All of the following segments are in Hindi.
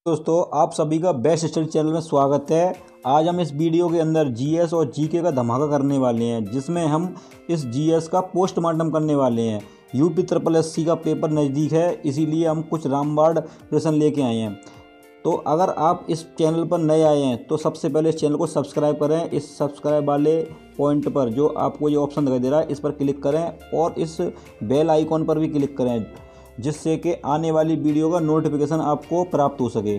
दोस्तों, आप सभी का बेस्ट स्टडी चैनल में स्वागत है। आज हम इस वीडियो के अंदर जीएस और जीके का धमाका करने वाले हैं, जिसमें हम इस जीएस का पोस्टमार्टम करने वाले हैं। यूपी ट्रिपल एससी का पेपर नज़दीक है, इसीलिए हम कुछ रामबाण प्रश्न लेके आए हैं। तो अगर आप इस चैनल पर नए आए हैं तो सबसे पहले इस चैनल को सब्सक्राइब करें। इस सब्सक्राइब वाले पॉइंट पर जो आपको ये ऑप्शन दिखाई दे रहा है, इस पर क्लिक करें और इस बेल आइकॉन पर भी क्लिक करें, जिससे कि आने वाली वीडियो का नोटिफिकेशन आपको प्राप्त हो सके।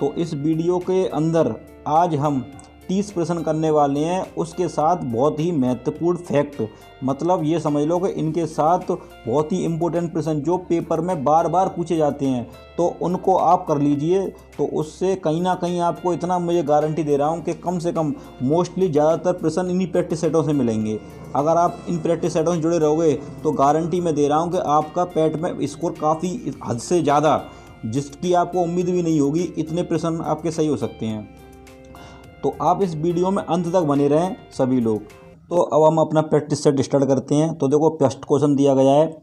तो इस वीडियो के अंदर आज हम 30 प्रश्न करने वाले हैं, उसके साथ बहुत ही महत्वपूर्ण फैक्ट, मतलब ये समझ लो कि इनके साथ बहुत ही इम्पोर्टेंट प्रश्न जो पेपर में बार बार पूछे जाते हैं, तो उनको आप कर लीजिए। तो उससे कहीं ना कहीं आपको इतना मुझे गारंटी दे रहा हूँ कि कम से कम मोस्टली ज़्यादातर प्रश्न इन्हीं प्रैक्टिस सेटों से मिलेंगे। अगर आप इन प्रैक्टिस सेटों से जुड़े रहोगे तो गारंटी मैं दे रहा हूँ कि आपका पैट में स्कोर काफ़ी हद से ज़्यादा, जिसकी आपको उम्मीद भी नहीं होगी, इतने प्रश्न आपके सही हो सकते हैं। तो आप इस वीडियो में अंत तक बने रहें सभी लोग। तो अब हम अपना प्रैक्टिस सेट स्टार्ट करते हैं। तो देखो, फर्स्ट क्वेश्चन दिया गया है,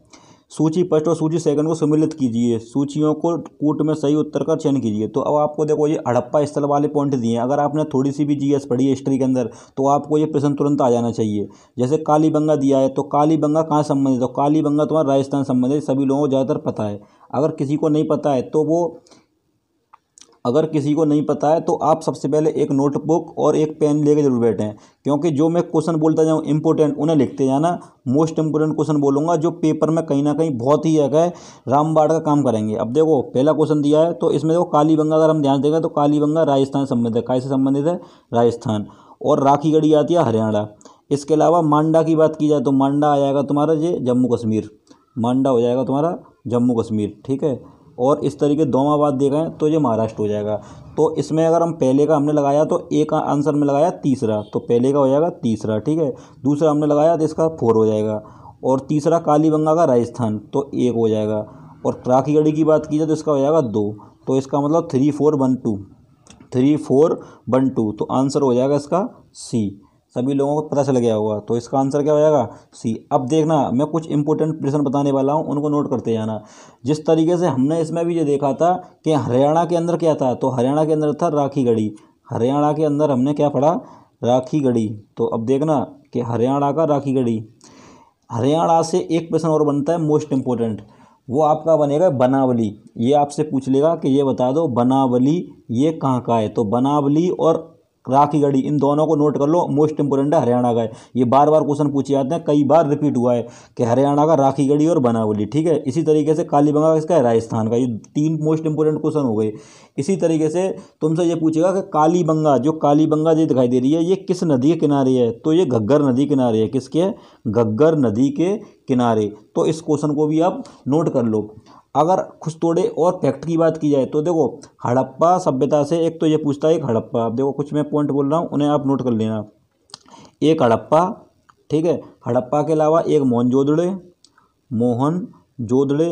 सूची फर्स्ट और सूची सेकंड को सम्मिलित कीजिए, सूचियों को कूट में सही उत्तर का चयन कीजिए। तो अब आपको देखो ये हड़प्पा स्थल वाले पॉइंट दिए हैं। अगर आपने थोड़ी सी भी जीएस पढ़ी है हिस्ट्री के अंदर तो आपको ये प्रश्न तुरंत आ जाना चाहिए। जैसे कालीबंगा दिया है, तो कालीबंगा कहाँ संबंधित है? तो कालीबंगा तुम्हारा राजस्थान संबंधित, सभी लोगों को ज़्यादातर पता है। अगर किसी को नहीं पता है तो आप सबसे पहले एक नोटबुक और एक पेन लेके जरूर बैठें, क्योंकि जो मैं क्वेश्चन बोलता जाऊँ इंपॉर्टेंट उन्हें लिखते जाना। मोस्ट इंपोर्टेंट क्वेश्चन बोलूँगा जो पेपर में कहीं ना कहीं बहुत ही जगह रामबाण का काम करेंगे। अब देखो, पहला क्वेश्चन दिया है, तो इसमें देखो कालीबंगा अगर हम ध्यान देंगे तो कालीबंगा राजस्थान संबंधित है। कैसे संबंधित है? राजस्थान। और राखी गढ़ी आती है हरियाणा। इसके अलावा मांडा की बात की जाए तो मांडा आ जाएगा तुम्हारा ये जम्मू कश्मीर, मांडा हो जाएगा तुम्हारा जम्मू कश्मीर, ठीक है। और इस तरीके दोमाबाद देखें तो ये महाराष्ट्र हो जाएगा। तो इसमें अगर हम पहले का हमने लगाया तो एक आंसर में लगाया तीसरा, तो पहले का हो जाएगा तीसरा, ठीक है। दूसरा हमने लगाया तो इसका 4 हो जाएगा। और तीसरा कालीबंगा का राजस्थान, तो 1 हो जाएगा। और राखी गढ़ी की बात की जाए तो इसका हो जाएगा 2, तो इसका मतलब 3 4 1 2, 3 4 1 2, तो आंसर हो जाएगा इसका सी। सभी लोगों को पता चल गया होगा, तो इसका आंसर क्या हो जाएगा? सी। अब देखना, मैं कुछ इंपॉर्टेंट प्रश्न बताने वाला हूँ, उनको नोट करते जाना। जिस तरीके से हमने इसमें भी ये देखा था कि हरियाणा के अंदर क्या था, तो हरियाणा के अंदर था राखी गढ़ी। हरियाणा के अंदर हमने क्या पढ़ा? राखी गढ़ी। तो अब देखना कि हरियाणा का राखी गढ़ी, हरियाणा से एक प्रश्न और बनता है मोस्ट इंपॉर्टेंट, वो आपका बनेगा बनावली। ये आपसे पूछ लेगा कि ये बता दो बनावली ये कहाँ का है। तो बनावली और राखी गढ़ी, इन दोनों को नोट कर लो, मोस्ट इंपोर्टेंट है, हरियाणा का है। ये बार बार क्वेश्चन पूछे जाते हैं, कई बार रिपीट हुआ है कि हरियाणा का राखी गढ़ी और बनावली, ठीक है। इसी तरीके से कालीबंगा किसका है? राजस्थान का। ये 3 मोस्ट इंपोर्टेंट क्वेश्चन हो गए। इसी तरीके से तुमसे ये पूछेगा कि कालीबंगा, जो कालीबंगा जो दिखाई दे रही है, ये किस नदी के किनारे है? तो ये घग्गर नदी किनारे है। किसके? घग्गर नदी के किनारे। तो इस क्वेश्चन को भी आप नोट कर लो। अगर कुछ थोड़े और फैक्ट की बात की जाए तो देखो, हड़प्पा सभ्यता से एक तो ये पूछता है, एक हड़प्पा। अब देखो, कुछ मैं पॉइंट बोल रहा हूँ, उन्हें आप नोट कर लेना। एक हड़प्पा, ठीक है। हड़प्पा के अलावा एक मोहनजोदड़ो,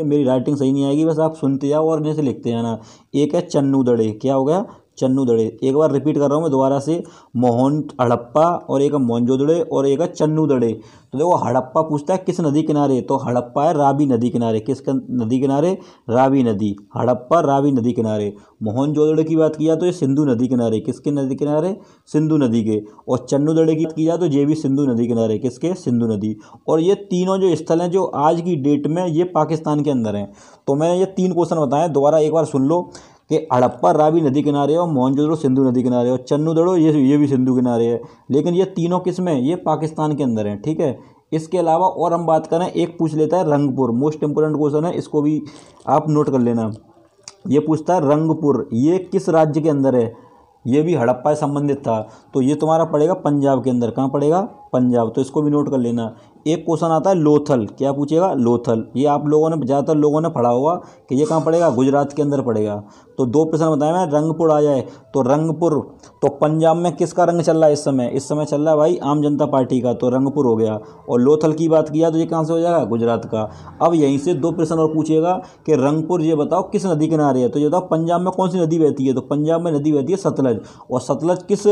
मेरी राइटिंग सही नहीं आएगी, बस आप सुनते जाओ और इन्हें से लिखते जाना। एक है चन्नूदड़े। क्या हो गया? चन्नूदड़े। एक बार रिपीट कर रहा हूँ मैं दोबारा से, हड़प्पा और एक है मोहनजोदड़ो और एक है चन्नूदड़े। तो देखो, हड़प्पा पूछता है किस नदी किनारे, तो हड़प्पा है रावी नदी किनारे। किस नदी किनारे? रावी नदी। हड़प्पा रावी नदी किनारे। मोहनजोदड़ो की बात किया तो ये सिंधु नदी किनारे। किसके नदी किनारे? सिंधु नदी के। और चन्नूदड़ो की बात की जाए तो ये भी सिंधु नदी किनारे। किसके? सिंधु नदी। और ये तीनों जो स्थल हैं जो आज की डेट में ये पाकिस्तान के अंदर हैं। तो मैंने ये 3 क्वेश्चन बताए, दोबारा एक बार सुन लो कि हड़प्पा रावी नदी किनारे और मोहनजोदड़ो सिंधु नदी किनारे और चन्नूदड़ो ये भी सिंधु किनारे है। लेकिन ये तीनों किस में? ये पाकिस्तान के अंदर हैं, ठीक है। इसके अलावा और हम बात करें, एक पूछ लेता है रंगपुर, मोस्ट इंपोर्टेंट क्वेश्चन है, इसको भी आप नोट कर लेना। ये पूछता है रंगपुर ये किस राज्य के अंदर है? ये भी हड़प्पा से संबंधित था, तो ये तुम्हारा पड़ेगा पंजाब के अंदर। कहाँ पड़ेगा? पंजाब। तो इसको भी नोट कर लेना। एक क्वेश्चन आता है लोथल। क्या पूछेगा? लोथल। ये आप लोगों ने, ज़्यादातर लोगों ने पढ़ा होगा कि ये कहाँ पड़ेगा? गुजरात के अंदर पड़ेगा। तो 2 प्रश्न बताए मैं, रंगपुर आ जाए तो रंगपुर, तो पंजाब में किसका रंग चल रहा है इस समय? इस समय चल रहा है भाई आम जनता पार्टी का, तो रंगपुर हो गया। और लोथल की बात किया तो ये कहाँ से हो जाएगा? गुजरात का। अब यहीं से 2 प्रश्न और पूछेगा कि रंगपुर ये बताओ किस नदी किनारे है, तो ये बताओ पंजाब में कौन सी नदी बहती है? तो पंजाब में नदी बहती है सतलज। और सतलज किस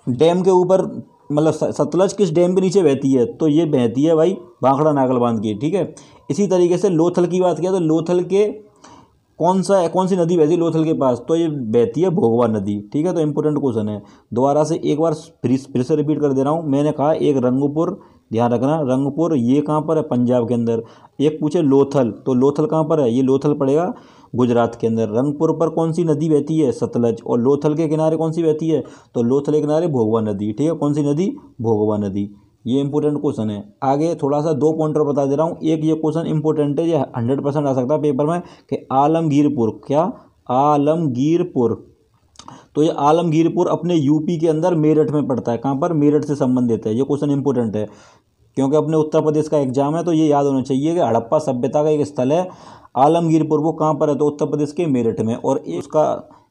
डैम के ऊपर, मतलब सतलज किस डैम के नीचे बहती है? तो ये बहती है भाई भाखड़ा नागल बांध की, ठीक है। इसी तरीके से लोथल की बात किया तो लोथल के कौन सी नदी बहती है लोथल के पास, तो ये बहती है भोगवा नदी। ठीक है, तो इंपॉर्टेंट क्वेश्चन है। दोबारा से एक बार फिर से रिपीट कर दे रहा हूँ। मैंने कहा एक रंगपुर, ध्यान रखना रंगपुर ये कहाँ पर है, पंजाब के अंदर। एक पूछे लोथल, तो लोथल कहाँ पर है, ये लोथल पड़ेगा गुजरात के अंदर। रंगपुर पर कौन सी नदी बहती है, सतलज। और लोथल के किनारे कौन सी बहती है, तो लोथल के किनारे भोगवा नदी। ठीक है, कौन सी नदी, भोगवा नदी। ये इंपॉर्टेंट क्वेश्चन है। आगे थोड़ा सा 2 पॉइंटर बता दे रहा हूँ। एक ये क्वेश्चन इंपॉर्टेंट है, ये 100% आ सकता है पेपर में, कि आलमगीरपुर, क्या, आलमगीरपुर। तो ये आलमगीरपुर अपने यूपी के अंदर मेरठ में पड़ता है। कहाँ पर, मेरठ से संबंधित है। ये क्वेश्चन इंपॉर्टेंट है क्योंकि अपने उत्तर प्रदेश का एग्जाम है, तो ये याद होना चाहिए कि हड़प्पा सभ्यता का एक स्थल है आलमगीरपुर, वो कहाँ पर है, तो उत्तर प्रदेश के मेरठ में। और उसका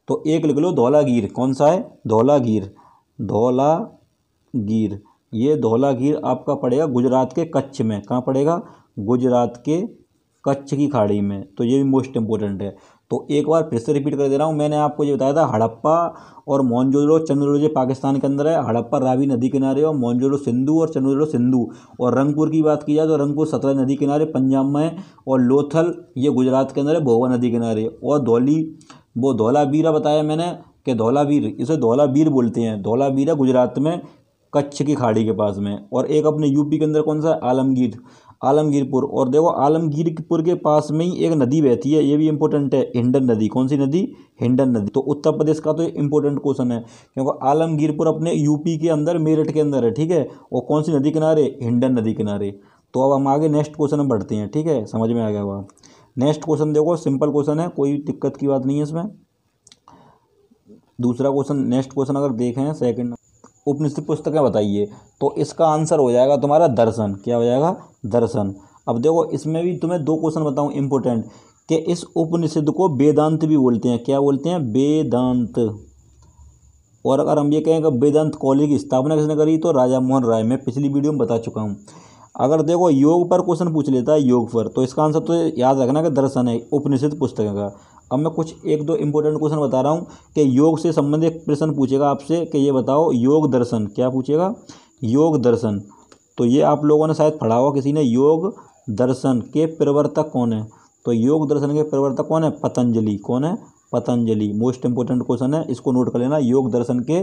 तो एक लिख लो धौलागीर, कौन सा है, धौलागीर, धौलागीर। ये धौलागीर आपका पड़ेगा गुजरात के कच्छ में। कहाँ पड़ेगा, गुजरात के कच्छ की खाड़ी में। तो ये भी मोस्ट इंपोर्टेंट है। तो एक बार फिर से रिपीट कर दे रहा हूँ। मैंने आपको ये बताया था हड़प्पा और मोहनजोदड़ो चंद्रजोड़ो ये पाकिस्तान के अंदर है। हड़प्पा रावी नदी किनारे और मोहनजोदड़ो सिंधु और चंद्रजोड़ो सिंधु। और रंगपुर की बात की जाए तो रंगपुर सतलज नदी किनारे पंजाब में है। और लोथल ये गुजरात के अंदर है, भोगवा नदी किनारे। और वो धौलावीरा बताया मैंने कि धौलावीर, इसे धौलावीर बोलते हैं। धौलावीरा गुजरात में कच्छ की खाड़ी के पास में। और एक अपने यूपी के अंदर कौन सा है, आलमगीर, आलमगीरपुर। और देखो आलमगीरपुर के पास में ही एक नदी बहती है, ये भी इंपॉर्टेंट है, हिंडन नदी। कौन सी नदी, हिंडन नदी। तो उत्तर प्रदेश का तो इंपॉर्टेंट क्वेश्चन है क्योंकि आलमगीरपुर अपने यूपी के अंदर मेरठ के अंदर है। ठीक है, और कौन सी नदी किनारे, हिंडन नदी किनारे। तो अब हम आगे नेक्स्ट क्वेश्चन में बढ़ते हैं। ठीक है, समझ में आ गया हुआ। नेक्स्ट क्वेश्चन देखो, सिंपल क्वेश्चन है, कोई दिक्कत की बात नहीं है इसमें। दूसरा क्वेश्चन, नेक्स्ट क्वेश्चन अगर देखें सेकंड, उपनिषद पुस्तकें बताइए। तो इसका आंसर हो जाएगा तुम्हारा दर्शन। क्या हो जाएगा, दर्शन। अब देखो इसमें भी तुम्हें 2 क्वेश्चन बताऊं इंपॉर्टेंट, कि इस उपनिषद को वेदांत भी बोलते हैं। क्या बोलते हैं, वेदांत। और अगर हम ये कहें कि वेदांत कॉलेज की स्थापना किसने करी, तो राजा मोहन राय। मैं पिछली वीडियो में बता चुका हूँ। अगर देखो योग पर क्वेश्चन पूछ लेता है, योग पर, तो इसका आंसर तो याद रखना कि दर्शन है, उपनिषद पुस्तक का। अब मैं कुछ 1-2 इंपॉर्टेंट क्वेश्चन बता रहा हूँ कि योग से संबंधित प्रश्न पूछेगा आपसे कि ये बताओ योग दर्शन, क्या पूछेगा, योग दर्शन। तो ये आप लोगों ने शायद पढ़ा होगा किसी ने, योग दर्शन के प्रवर्तक कौन है। तो योग दर्शन के प्रवर्तक कौन है, पतंजलि। कौन है, पतंजलि। मोस्ट इंपोर्टेंट क्वेश्चन है, इसको नोट कर लेना। योग दर्शन के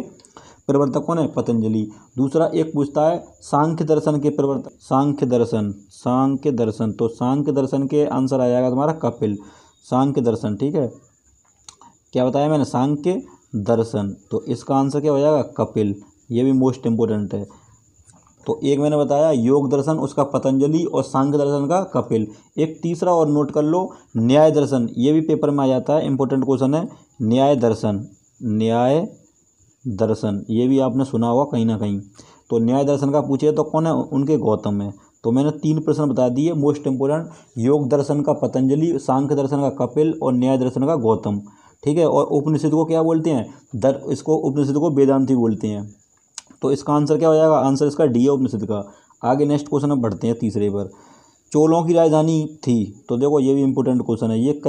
प्रवर्तक कौन है, पतंजलि। दूसरा एक पूछता है सांख्य दर्शन के प्रवर्तक, सांख्य दर्शन, सांख्य दर्शन। तो सांख्य दर्शन के आंसर आ जाएगा तुम्हारा कपिल, सांख्य दर्शन। ठीक है, क्या बताया मैंने, सांख्य दर्शन। तो इसका आंसर क्या हो जाएगा, कपिल। ये भी मोस्ट इंपोर्टेंट है। तो एक मैंने बताया योग दर्शन, उसका पतंजलि, और सांख्य दर्शन का कपिल। एक तीसरा और नोट कर लो, न्याय दर्शन। ये भी पेपर में आ जाता है, इंपॉर्टेंट क्वेश्चन है, न्याय दर्शन, न्याय दर्शन। ये भी आपने सुना होगा कहीं ना कहीं। तो न्याय दर्शन का पूछे तो कौन है, उनके गौतम है। तो मैंने 3 प्रश्न बता दिए मोस्ट इंपोर्टेंट, योग दर्शन का पतंजलि, सांख्य दर्शन का कपिल, और न्याय दर्शन का गौतम। ठीक है, और उपनिषद को क्या बोलते हैं, इसको उपनिषद को वेदांती बोलते हैं। तो इसका आंसर क्या हो जाएगा, आंसर इसका डी है, उपनिषद का। आगे नेक्स्ट क्वेश्चन में बढ़ते हैं, तीसरे पर। चोलों की राजधानी थी। तो देखो ये भी इंपॉर्टेंट क्वेश्चन है, ये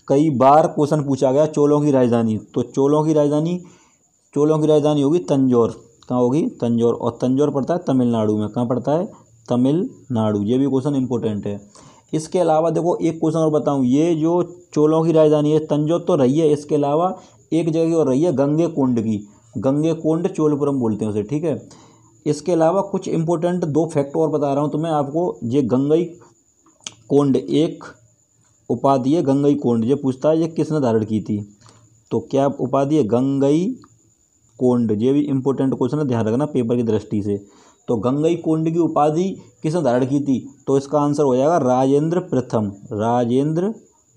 कई बार क्वेश्चन पूछा गया, चोलों की राजधानी। तो चोलों की राजधानी होगी तंजौर। कहाँ होगी, तंजौर। और तंजौर पड़ता है तमिलनाडु में। कहाँ पड़ता है, तमिलनाडु। ये भी क्वेश्चन इंपॉर्टेंट है। इसके अलावा देखो एक क्वेश्चन और बताऊं, ये जो चोलों की राजधानी है तंजौर तो रही है, इसके अलावा एक जगह और रही है गंगेकोंड की, गंगेकोंड चोलपुरम बोलते हैं उसे। ठीक है, इसके अलावा कुछ इंपॉर्टेंट 2 फैक्ट और बता रहा हूँ तुम्हें आपको। ये गंगईकोंड एक उपाधि है, गंगईकोंड। ये पूछता है ये किसने धारण की थी, तो क्या उपाधि है, गंगईकोंड। ये भी इंपॉर्टेंट क्वेश्चन है, ध्यान रखना पेपर की दृष्टि से। तो गंगईकोंड की उपाधि किसने धारण की थी, तो इसका आंसर हो जाएगा राजेंद्र प्रथम। राजेंद्र,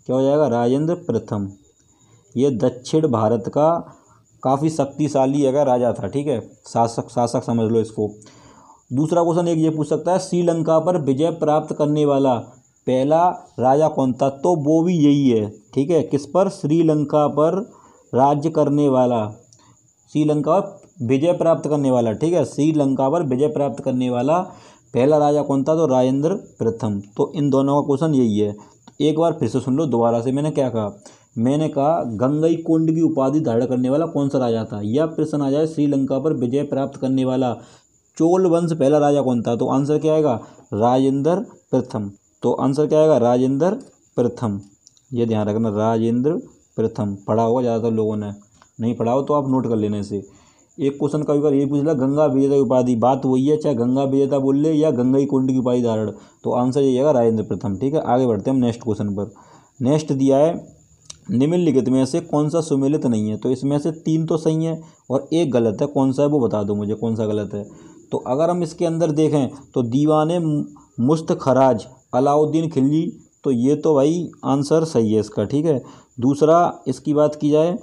क्या हो जाएगा, राजेंद्र प्रथम। ये दक्षिण भारत का काफ़ी शक्तिशाली अगर राजा था। ठीक है, शासक समझ लो इसको। दूसरा क्वेश्चन एक ये पूछ सकता है, श्रीलंका पर विजय प्राप्त करने वाला पहला राजा कौन था, तो वो भी यही है। ठीक है, किस पर, श्रीलंका पर राज्य करने वाला, श्रीलंका पर विजय प्राप्त करने वाला। ठीक है, श्रीलंका पर विजय प्राप्त करने वाला पहला राजा कौन था, तो राजेंद्र प्रथम। तो इन दोनों का क्वेश्चन यही है। एक बार फिर से सुन लो दोबारा से, मैंने क्या कहा, मैंने कहा गंगईकोंड की उपाधि धारण करने वाला कौन सा राजा था, या प्रश्न आ जाए श्रीलंका पर विजय प्राप्त करने वाला चोल वंश पहला राजा कौन था, तो आंसर क्या आएगा, राजेंद्र प्रथम। तो आंसर क्या आएगा, राजेंद्र प्रथम। ये ध्यान रखना, राजेंद्र प्रथम। पढ़ा होगा ज़्यादातर लोगों ने, नहीं पढ़ा हो तो आप नोट कर लेने से। एक क्वेश्चन कभी बार ये पूछ ला गंगा विजेता की उपाधि, बात वही है, चाहे गंगा विजेता बोल ले या गंगा की कुंड की उपाधि धारण, तो आंसर ये आएगा राजेंद्र प्रथम। ठीक है, आगे बढ़ते हैं हम नेक्स्ट क्वेश्चन पर। नेक्स्ट दिया है निम्नलिखित में से कौन सा सुमेलित नहीं है, तो इसमें से 3 तो सही है और एक गलत है, कौन सा है वो बता दो मुझे, कौन सा गलत है। तो अगर हम इसके अंदर देखें तो दीवाने मुस्तखराज अलाउद्दीन खिलजी, तो ये तो भाई आंसर सही है इसका। ठीक है, दूसरा इसकी बात की जाए,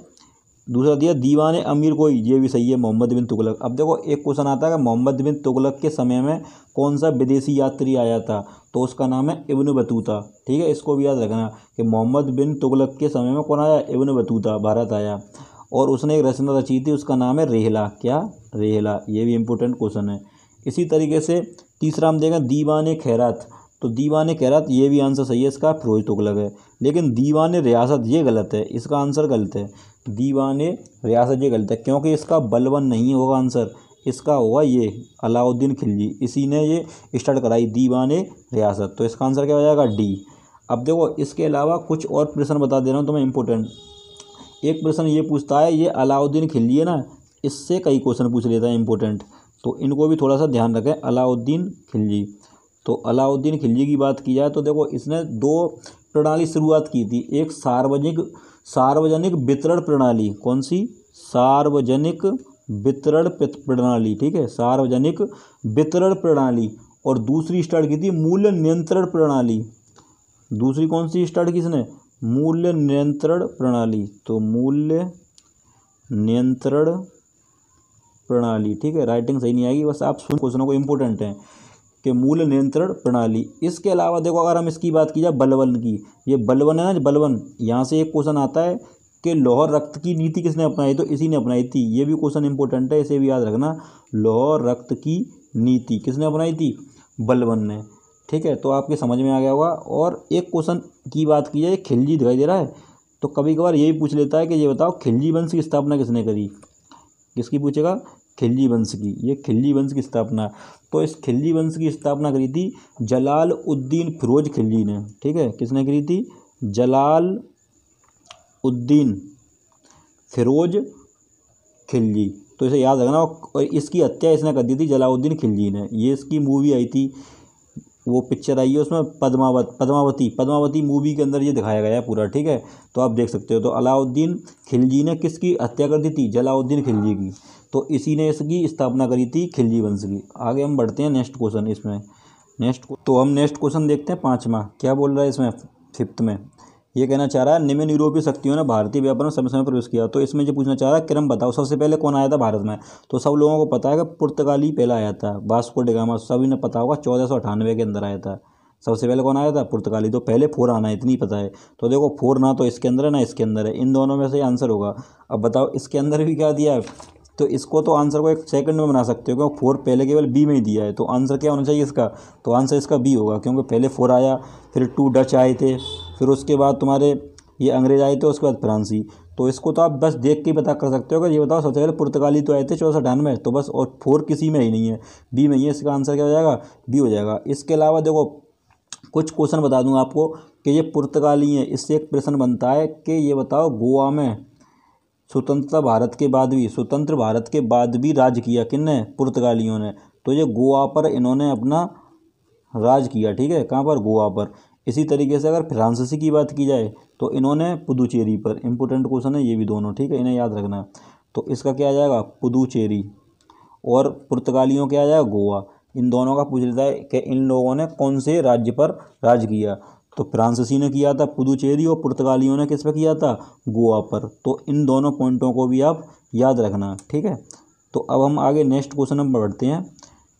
दूसरा दिया दीवाने अमीर कोई, ये भी सही है, मोहम्मद बिन तुगलक। अब देखो एक क्वेश्चन आता है कि मोहम्मद बिन तुगलक के समय में कौन सा विदेशी यात्री आया था, तो उसका नाम है इब्न बतूता। ठीक है, इसको भी याद रखना कि मोहम्मद बिन तुगलक के समय में कौन आया, इब्न बतूता भारत आया, और उसने एक रचना रची थी, उसका नाम है रेहला। क्या, रेहला। ये भी इंपॉर्टेंट क्वेश्चन है। इसी तरीके से तीसरा हम देखें दीवाने खैरात, तो दीवाने खैरात ये भी आंसर सही है इसका, फिरोज तुगलक है। लेकिन दीवाने रियासत ये गलत है, इसका आंसर गलत है, दीवाने रियासत ये गलत है, क्योंकि इसका बलवन नहीं होगा आंसर, इसका होगा ये अलाउद्दीन खिलजी, इसी ने ये स्टार्ट कराई दीवाने रियासत, तो इसका आंसर क्या हो जाएगा, डी। अब देखो इसके अलावा कुछ और प्रश्न बता दे रहा हूँ तुम्हें इंपॉर्टेंट। एक प्रश्न ये पूछता है, ये अलाउद्दीन खिलजी है ना, इससे कई क्वेश्चन पूछ लेता है इंपॉर्टेंट, तो इनको भी थोड़ा सा ध्यान रखें। अलाउद्दीन खिलजी, तो अलाउद्दीन खिलजी की बात की जाए तो देखो इसने 2 प्रणाली शुरुआत की थी, एक सार्वजनिक वितरण प्रणाली, कौन सी, सार्वजनिक वितरण प्रणाली। ठीक है, सार्वजनिक वितरण प्रणाली, और दूसरी स्टार्ट की थी मूल्य नियंत्रण प्रणाली। दूसरी कौन सी स्टार्ट की इसने, मूल्य नियंत्रण प्रणाली, तो मूल्य नियंत्रण प्रणाली। ठीक है, राइटिंग सही नहीं आएगी, बस आप सुन क्वेश्चनों को, इंपॉर्टेंट है कि मूल्य नियंत्रण प्रणाली। इसके अलावा देखो अगर हम इसकी बात की जाए बलवन की, ये बलवन है ना, बलवन, यहाँ से एक क्वेश्चन आता है कि लौह रक्त की नीति किसने अपनाई, तो इसी ने अपनाई थी, ये भी क्वेश्चन इंपॉर्टेंट है, इसे भी याद रखना। लौह रक्त की नीति किसने अपनाई थी, बलवन ने। ठीक है, तो आपके समझ में आ गया होगा। और एक क्वेश्चन की बात की जाए, खिलजी दिखाई दे रहा है, तो कभी कभार यही पूछ लेता है कि ये बताओ खिलजी वंश की स्थापना किसने करी, किसकी पूछेगा, खिलजी वंश की। ये खिलजी वंश की स्थापना, तो इस खिलजी वंश की स्थापना करी थी जलाल उद्दीन फिरोज खिलजी ने। ठीक है, किसने करी थी, जलाल उद्दीन फिरोज खिलजी, तो इसे याद रखना। और इसकी हत्या इसने कर दी थी जलालुद्दीन खिलजी ने। ये इसकी मूवी आई थी, वो पिक्चर आई है, उसमें पद्मावती मूवी के अंदर ये दिखाया गया है पूरा। ठीक है, तो आप देख सकते हो। तो अलाउद्दीन खिलजी ने किसकी हत्या कर दी थी, जलालुद्दीन खिलजी की, तो इसी ने इसकी स्थापना करी थी खिलजी वंश की। आगे हम बढ़ते हैं नेक्स्ट क्वेश्चन इसमें। तो हम नेक्स्ट क्वेश्चन देखते हैं 5वां, क्या बोल रहा है इसमें 5th में। ये कहना चाह रहा है निम्न यूरोपीय शक्तियों ने भारतीय व्यापार में समय समय प्रवेश किया, तो इसमें जो पूछना चाह रहा है क्रम बताओ, सबसे पहले कौन आया था भारत में। तो सब लोगों को पता है कि पुर्तगाली पहला आया था, वास्को डी गामा, सभी ने पता होगा 1498 के अंदर आया था। सबसे पहले कौन आया था, पुर्तगाली। तो पहले 4 आना है, इतनी पता है। तो देखो 4 ना तो इसके अंदर है ना इसके अंदर है, इन दोनों में से आंसर होगा। अब बताओ इसके अंदर भी क्या दिया है, तो इसको तो आंसर को 1 सेकंड में बना सकते हो, क्योंकि 4 पहले केवल बी में ही दिया है। तो आंसर क्या होना चाहिए इसका, तो आंसर इसका बी होगा, क्योंकि पहले 4 आया, फिर 2 डच आए थे, फिर उसके बाद तुम्हारे ये अंग्रेज आए थे, उसके बाद फ्रांसी। तो इसको तो आप बस देख के ही पता कर सकते हो कि ये बताओ सबसे पहले पुर्तगाली तो आए थे 1498, तो बस, और 4 किसी में ही नहीं है, बी में ही है। इसका आंसर क्या हो जाएगा, बी हो जाएगा। इसके अलावा देखो कुछ क्वेश्चन बता दूंगा आपको कि ये पुर्तगाली हैं। इससे एक प्रश्न बनता है कि ये बताओ गोवा में स्वतंत्र भारत के बाद भी राज किया किसने, पुर्तगालियों ने। तो ये गोवा पर इन्होंने अपना राज किया। ठीक है, कहाँ पर, गोवा पर। इसी तरीके से अगर फ्रांसीसी की बात की जाए तो इन्होंने पुदुचेरी पर। इंपॉर्टेंट क्वेश्चन है ये भी दोनों। ठीक है, इन्हें याद रखना। तो इसका क्या आ जाएगा, पुदुचेरी, और पुर्तगालियों क्या आ जाएगा, गोवा। इन दोनों का पूछ लेता है कि इन लोगों ने कौन से राज्य पर राज किया, तो फ्रांसीसी ने किया था पुदुचेरी, और पुर्तगालियों ने किस पर किया था, गोवा पर। तो इन दोनों पॉइंटों को भी आप याद रखना। ठीक है, तो अब हम आगे नेक्स्ट क्वेश्चन नंबर बढ़ते हैं।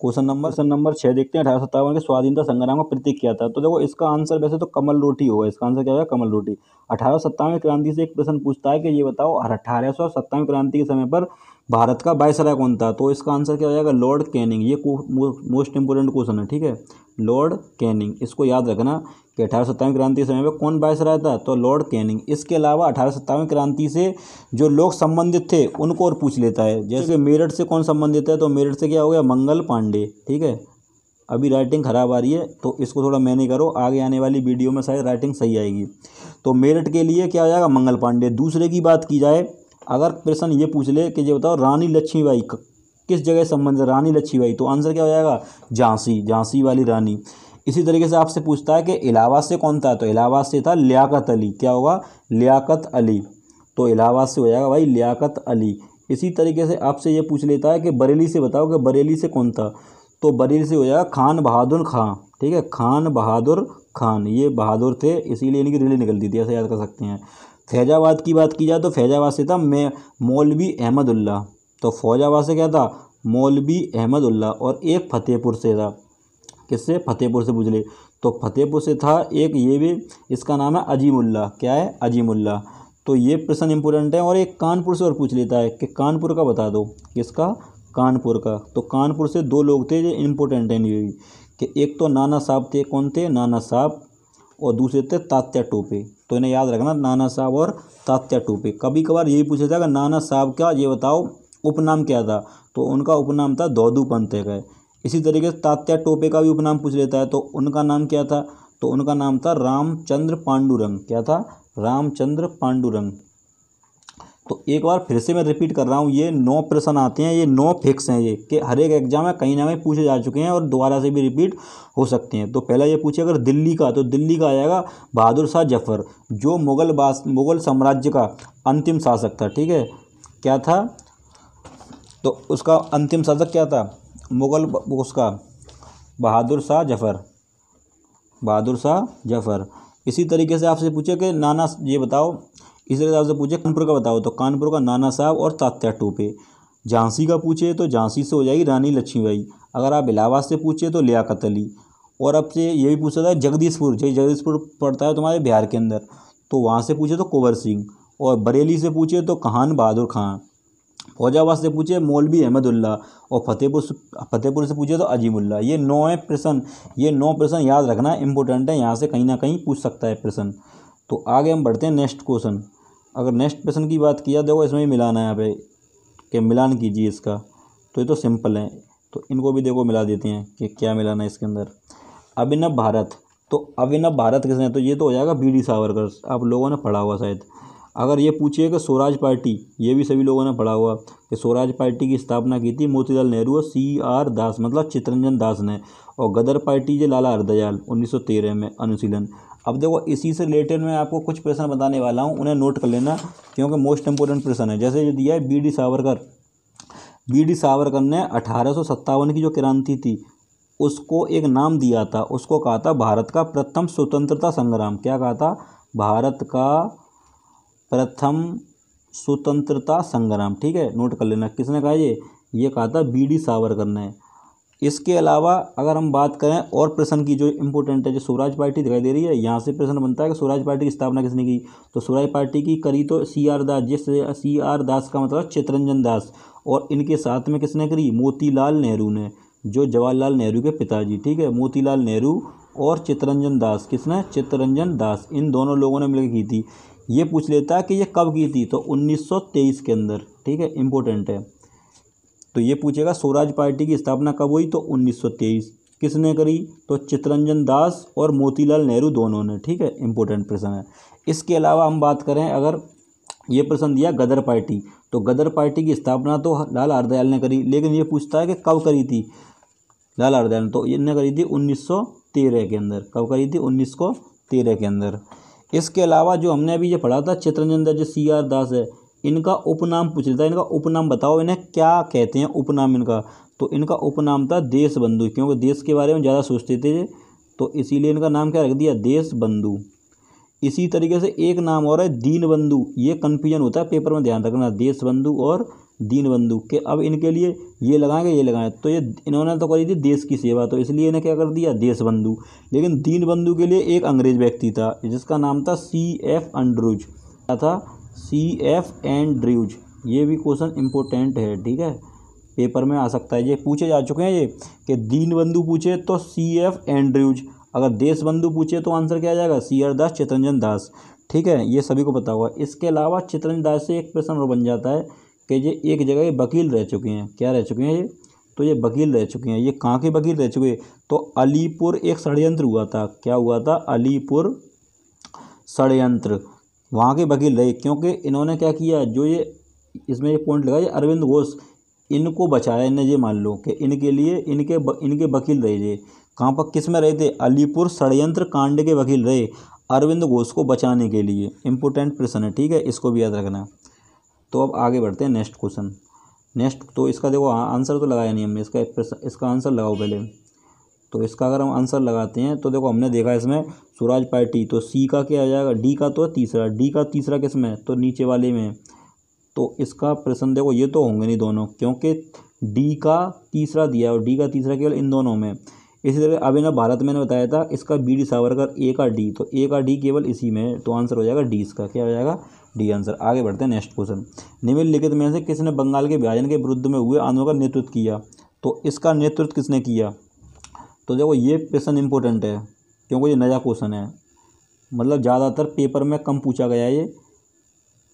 क्वेश्चन नंबर 6 देखते हैं। 1857 के स्वाधीनता संग्राम का प्रतीक क्या था। तो देखो इसका आंसर वैसे तो कमल रोटी होगा, इसका आंसर क्या होगा, कमल रोटी। 1857 क्रांति से एक प्रश्न पूछता है कि ये बताओ 1857 क्रांति के समय पर भारत का वायसराय कौन था। तो इसका आंसर क्या हो जाएगा, लॉर्ड कैनिंग। ये मोस्ट इंपोर्टेंट क्वेश्चन है। ठीक है, लॉर्ड कैनिंग, इसको याद रखना कि 1857 क्रांति के समय पर कौन वायसराय था, तो लॉर्ड कैनिंग। इसके अलावा 1857 क्रांति से जो लोग संबंधित थे उनको और पूछ लेता है, जैसे मेरठ से कौन संबंधित है, तो मेरठ से क्या हो गया, मंगल पांडे। ठीक है, अभी राइटिंग खराब आ रही है तो इसको थोड़ा मैनेज करो, आगे आने वाली वीडियो में शायद राइटिंग सही आएगी। तो मेरठ के लिए क्या हो जाएगा, मंगल पांडे। दूसरे की बात की जाए, अगर प्रश्न ये पूछ ले कि ये बताओ रानी लक्ष्मीबाई किस जगह संबंधित है, रानी लक्ष्मीबाई, तो आंसर क्या हो जाएगा, झांसी, झांसी वाली रानी। इसी तरीके से आपसे पूछता है कि इलाहाबाद से कौन था, तो इलाहाबाद से था लियाकत अली। क्या होगा, लियाकत अली। तो इलाहाबाद से हो जाएगा भाई लियाकत अली। इसी तरीके से आपसे ये पूछ लेता है कि बरेली से बताओ कि बरेली से कौन था, तो बरेली से हो जाएगा खान बहादुर खां। ठीक है, खान बहादुर खान, ये बहादुर थे इसीलिए इनकी रैली निकलती थी, ऐसे याद कर सकते हैं। फैजाबाद की बात की जाए तो फैजाबाद से था मौलवी अहमदुल्ला। तो फैजाबाद से क्या था, मौलवी अहमदुल्ला। और एक फतेहपुर से था, किससे, फतेहपुर से पूछ ले, तो फतेहपुर से था एक, ये भी इसका नाम है अजीमुल्ला। क्या है, अजीमुल्ला। तो ये प्रश्न इंपॉर्टेंट है। और एक कानपुर से और पूछ लेता है कि कानपुर का बता दो, किसका, कानपुर का। तो कानपुर से दो लोग थे जो इंपॉर्टेंट हैं ये कि एक तो नाना साहब थे, कौन थे, नाना साहब, और दूसरे थे तात्या टोपे। तो इन्हें याद रखना, नाना साहब और तात्या टोपे। कभी कभार यही पूछा जाएगा नाना साहब का ये बताओ उपनाम क्या था, तो उनका उपनाम था दौदू पंथ है। इसी तरीके से तात्या टोपे का भी उपनाम पूछ लेता है, तो उनका नाम क्या था, तो उनका नाम था रामचंद्र पांडुरंग। क्या था, रामचंद्र पांडुरंग। तो एक बार फिर से मैं रिपीट कर रहा हूँ, ये 9 प्रश्न आते हैं, ये 9 फिक्स हैं, ये कि हर एक एग्जाम में कहीं ना कहीं पूछे जा चुके हैं और दोबारा से भी रिपीट हो सकते हैं। तो पहला ये पूछे अगर दिल्ली का, तो दिल्ली का आ जाएगा बहादुर शाह जफर, जो मुगल साम्राज्य का अंतिम शासक था। ठीक है, क्या था, तो उसका अंतिम शासक क्या था, उसका बहादुर शाह जफर, बहादुर शाह जफर। इसी तरीके से आपसे पूछे कि नाना, ये बताओ, इसी तरह से पूछे कानपुर का बताओ, तो कानपुर का नाना साहब और तात्या टोपे। झांसी का पूछे तो झांसी से हो जाएगी रानी लक्ष्मीबाई। अगर आप इलाहाबाद से पूछे तो लियाकत अली। और आपसे ये भी पूछा था जगदीशपुर, जगदीशपुर पड़ता है तुम्हारे बिहार के अंदर, तो वहाँ से पूछे तो कुंवर सिंह। और बरेली से पूछे तो खान बहादुर खां। फौजाबाद से पूछे मौलवी अहमदुल्ला। और फतेहपुर से पूछे तो अजीमुल्ला। ये 9 प्रश्न, ये 9 प्रश्न याद रखना इंपॉर्टेंट है, यहाँ से कहीं ना कहीं पूछ सकता है प्रश्न। तो आगे हम बढ़ते हैं नेक्स्ट क्वेश्चन। अगर नेक्स्ट प्रश्न की बात किया, देखो इसमें भी मिलान है यहाँ पे, कि मिलान कीजिए इसका। तो ये तो सिंपल है, तो इनको भी देखो मिला देते हैं कि क्या मिलाना है इसके अंदर। अभिनव भारत, तो अभिनव भारत किसने, तो ये तो हो जाएगा बी.डी. सावरकर, आप लोगों ने पढ़ा हुआ शायद। अगर ये पूछिए कि स्वराज पार्टी, ये भी सभी लोगों ने पढ़ा हुआ कि स्वराज पार्टी की स्थापना की थी मोतीलाल नेहरू और C.R. दास, मतलब चित्तरंजन दास ने। और गदर पार्टी जो लाला हरदयाल 1913 में अनुशीलन। अब देखो इसी से रिलेटेड मैं आपको कुछ प्रश्न बताने वाला हूँ, उन्हें नोट कर लेना क्योंकि मोस्ट इंपोर्टेंट प्रश्न है। जैसे ये दिया है बी.डी. सावरकर, बी.डी. सावरकर ने 1857 की जो क्रांति थी उसको एक नाम दिया था, उसको कहा था भारत का प्रथम स्वतंत्रता संग्राम। क्या कहा था, भारत का प्रथम स्वतंत्रता संग्राम। ठीक है, नोट कर लेना, किसने कहा ये कहा था बी.डी. सावरकर ने। इसके अलावा अगर हम बात करें और प्रश्न की जो इम्पोर्टेंट है, जो स्वराज पार्टी दिखाई दे रही है, यहाँ से प्रश्न बनता है कि स्वराज पार्टी की स्थापना किसने की, तो स्वराज पार्टी की करी तो C.R. दास, जिस C.R. दास का मतलब चित्तरंजन दास। और इनके साथ में किसने करी, मोतीलाल नेहरू ने, जो जवाहरलाल नेहरू के पिताजी। ठीक है, मोतीलाल नेहरू और चित्तरंजन दास, किसने, चित्तरंजन दास, इन दोनों लोगों ने मिलकर की थी। ये पूछ लेता है कि ये कब की थी, तो 1923 के अंदर। ठीक है, इंपॉर्टेंट है। तो ये पूछेगा स्वराज पार्टी की स्थापना कब हुई, तो 1923। किसने करी, तो चित्तरंजन दास और मोतीलाल नेहरू दोनों ने। ठीक है, इंपॉर्टेंट प्रश्न है। इसके अलावा हम बात करें, अगर ये प्रश्न दिया गदर पार्टी, तो गदर पार्टी की स्थापना तो लाला हरदयाल ने करी, लेकिन ये पूछता है कि कब करी थी लाला हरदयाल ने, तो इन्होंने करी थी 1913 के अंदर। कब करी थी, 1913 के अंदर। इसके अलावा जो हमने अभी ये पढ़ा था चित्तरंजन दास, जो C.R. दास है, इनका उपनाम पूछ लेता है, इनका उपनाम बताओ, इन्हें क्या कहते हैं उपनाम इनका, तो इनका उपनाम था देश बंधु, क्योंकि देश के बारे में ज़्यादा सोचते थे, तो इसीलिए इनका नाम क्या रख दिया, देश बंधु। इसी तरीके से एक नाम और है दीन बंधु, ये कन्फ्यूजन होता है पेपर में, ध्यान रखना, देश बंधु और दीन बंधु के। अब इनके लिए ये लगाएंगे, ये लगाएं, तो ये इन्होंने तो करी थी देश की सेवा, तो इसलिए इन्हें क्या कर दिया, देश बंधु। लेकिन दीन बंधु के लिए एक अंग्रेज व्यक्ति था जिसका नाम था C.F. एंड्रूज। क्या था, C.F. एंड्रूज। ये भी क्वेश्चन इंपॉर्टेंट है। ठीक है, पेपर में आ सकता है, ये पूछे जा चुके हैं ये, कि दीन बंधु पूछे तो C.F. एंड्रूज, अगर देश बंधु पूछे तो आंसर क्या आ जाएगा, C.R. दास, चित्तरंजन दास। ठीक है, ये सभी को पता होगा। इसके अलावा चित्तरंजन दास से एक प्रश्न और बन जाता है कि ये एक जगह ये वकील रह चुके हैं। क्या रह चुके हैं ये, तो ये वकील रह चुके हैं। ये कहाँ के वकील रह चुके हैं, तो अलीपुर एक षड्यंत्र हुआ था। क्या हुआ था, अलीपुर षड्यंत्र, वहाँ के वकील रहे, क्योंकि इन्होंने क्या किया, जो ये इसमें ये पॉइंट लगा, ये अरविंद घोष, इनको बचाया इन्हें, ये मान लो कि इनके लिए इनके वकील रहे ये, कहाँ पर किस में रहे थे, अलीपुर षड्यंत्र कांड के वकील रहे अरविंद घोष को बचाने के लिए। इंपॉर्टेंट प्रश्न है, ठीक है, इसको भी याद रखना। तो अब आगे बढ़ते हैं नेक्स्ट क्वेश्चन। नेक्स्ट तो इसका देखो आंसर तो लगाया नहीं हमने, इसका आंसर लगाओ पहले। तो इसका अगर हम आंसर लगाते हैं तो देखो हमने देखा इसमें स्वराज पार्टी, तो सी का क्या आ जाएगा, डी का तो तीसरा, डी का तीसरा किस में, तो नीचे वाले में। तो इसका प्रश्न देखो ये तो होंगे नहीं दोनों, क्योंकि डी का तीसरा दिया और डी का तीसरा केवल इन दोनों में। इसी तरह अभिनव भारत मैंने बताया था, इसका बी डी सावरकर, ए का डी, तो ए का डी केवल इसी में, तो आंसर हो जाएगा डी, इसका क्या हो जाएगा, डी आंसर। आगे बढ़ते हैं नेक्स्ट क्वेश्चन। निम्नलिखित में से किसने बंगाल के विभाजन के विरुद्ध में हुए आंदोलन का नेतृत्व किया, तो इसका नेतृत्व किसने किया। तो देखो ये प्रश्न इंपॉर्टेंट है, क्योंकि ये नया क्वेश्चन है, मतलब ज़्यादातर पेपर में कम पूछा गया है, ये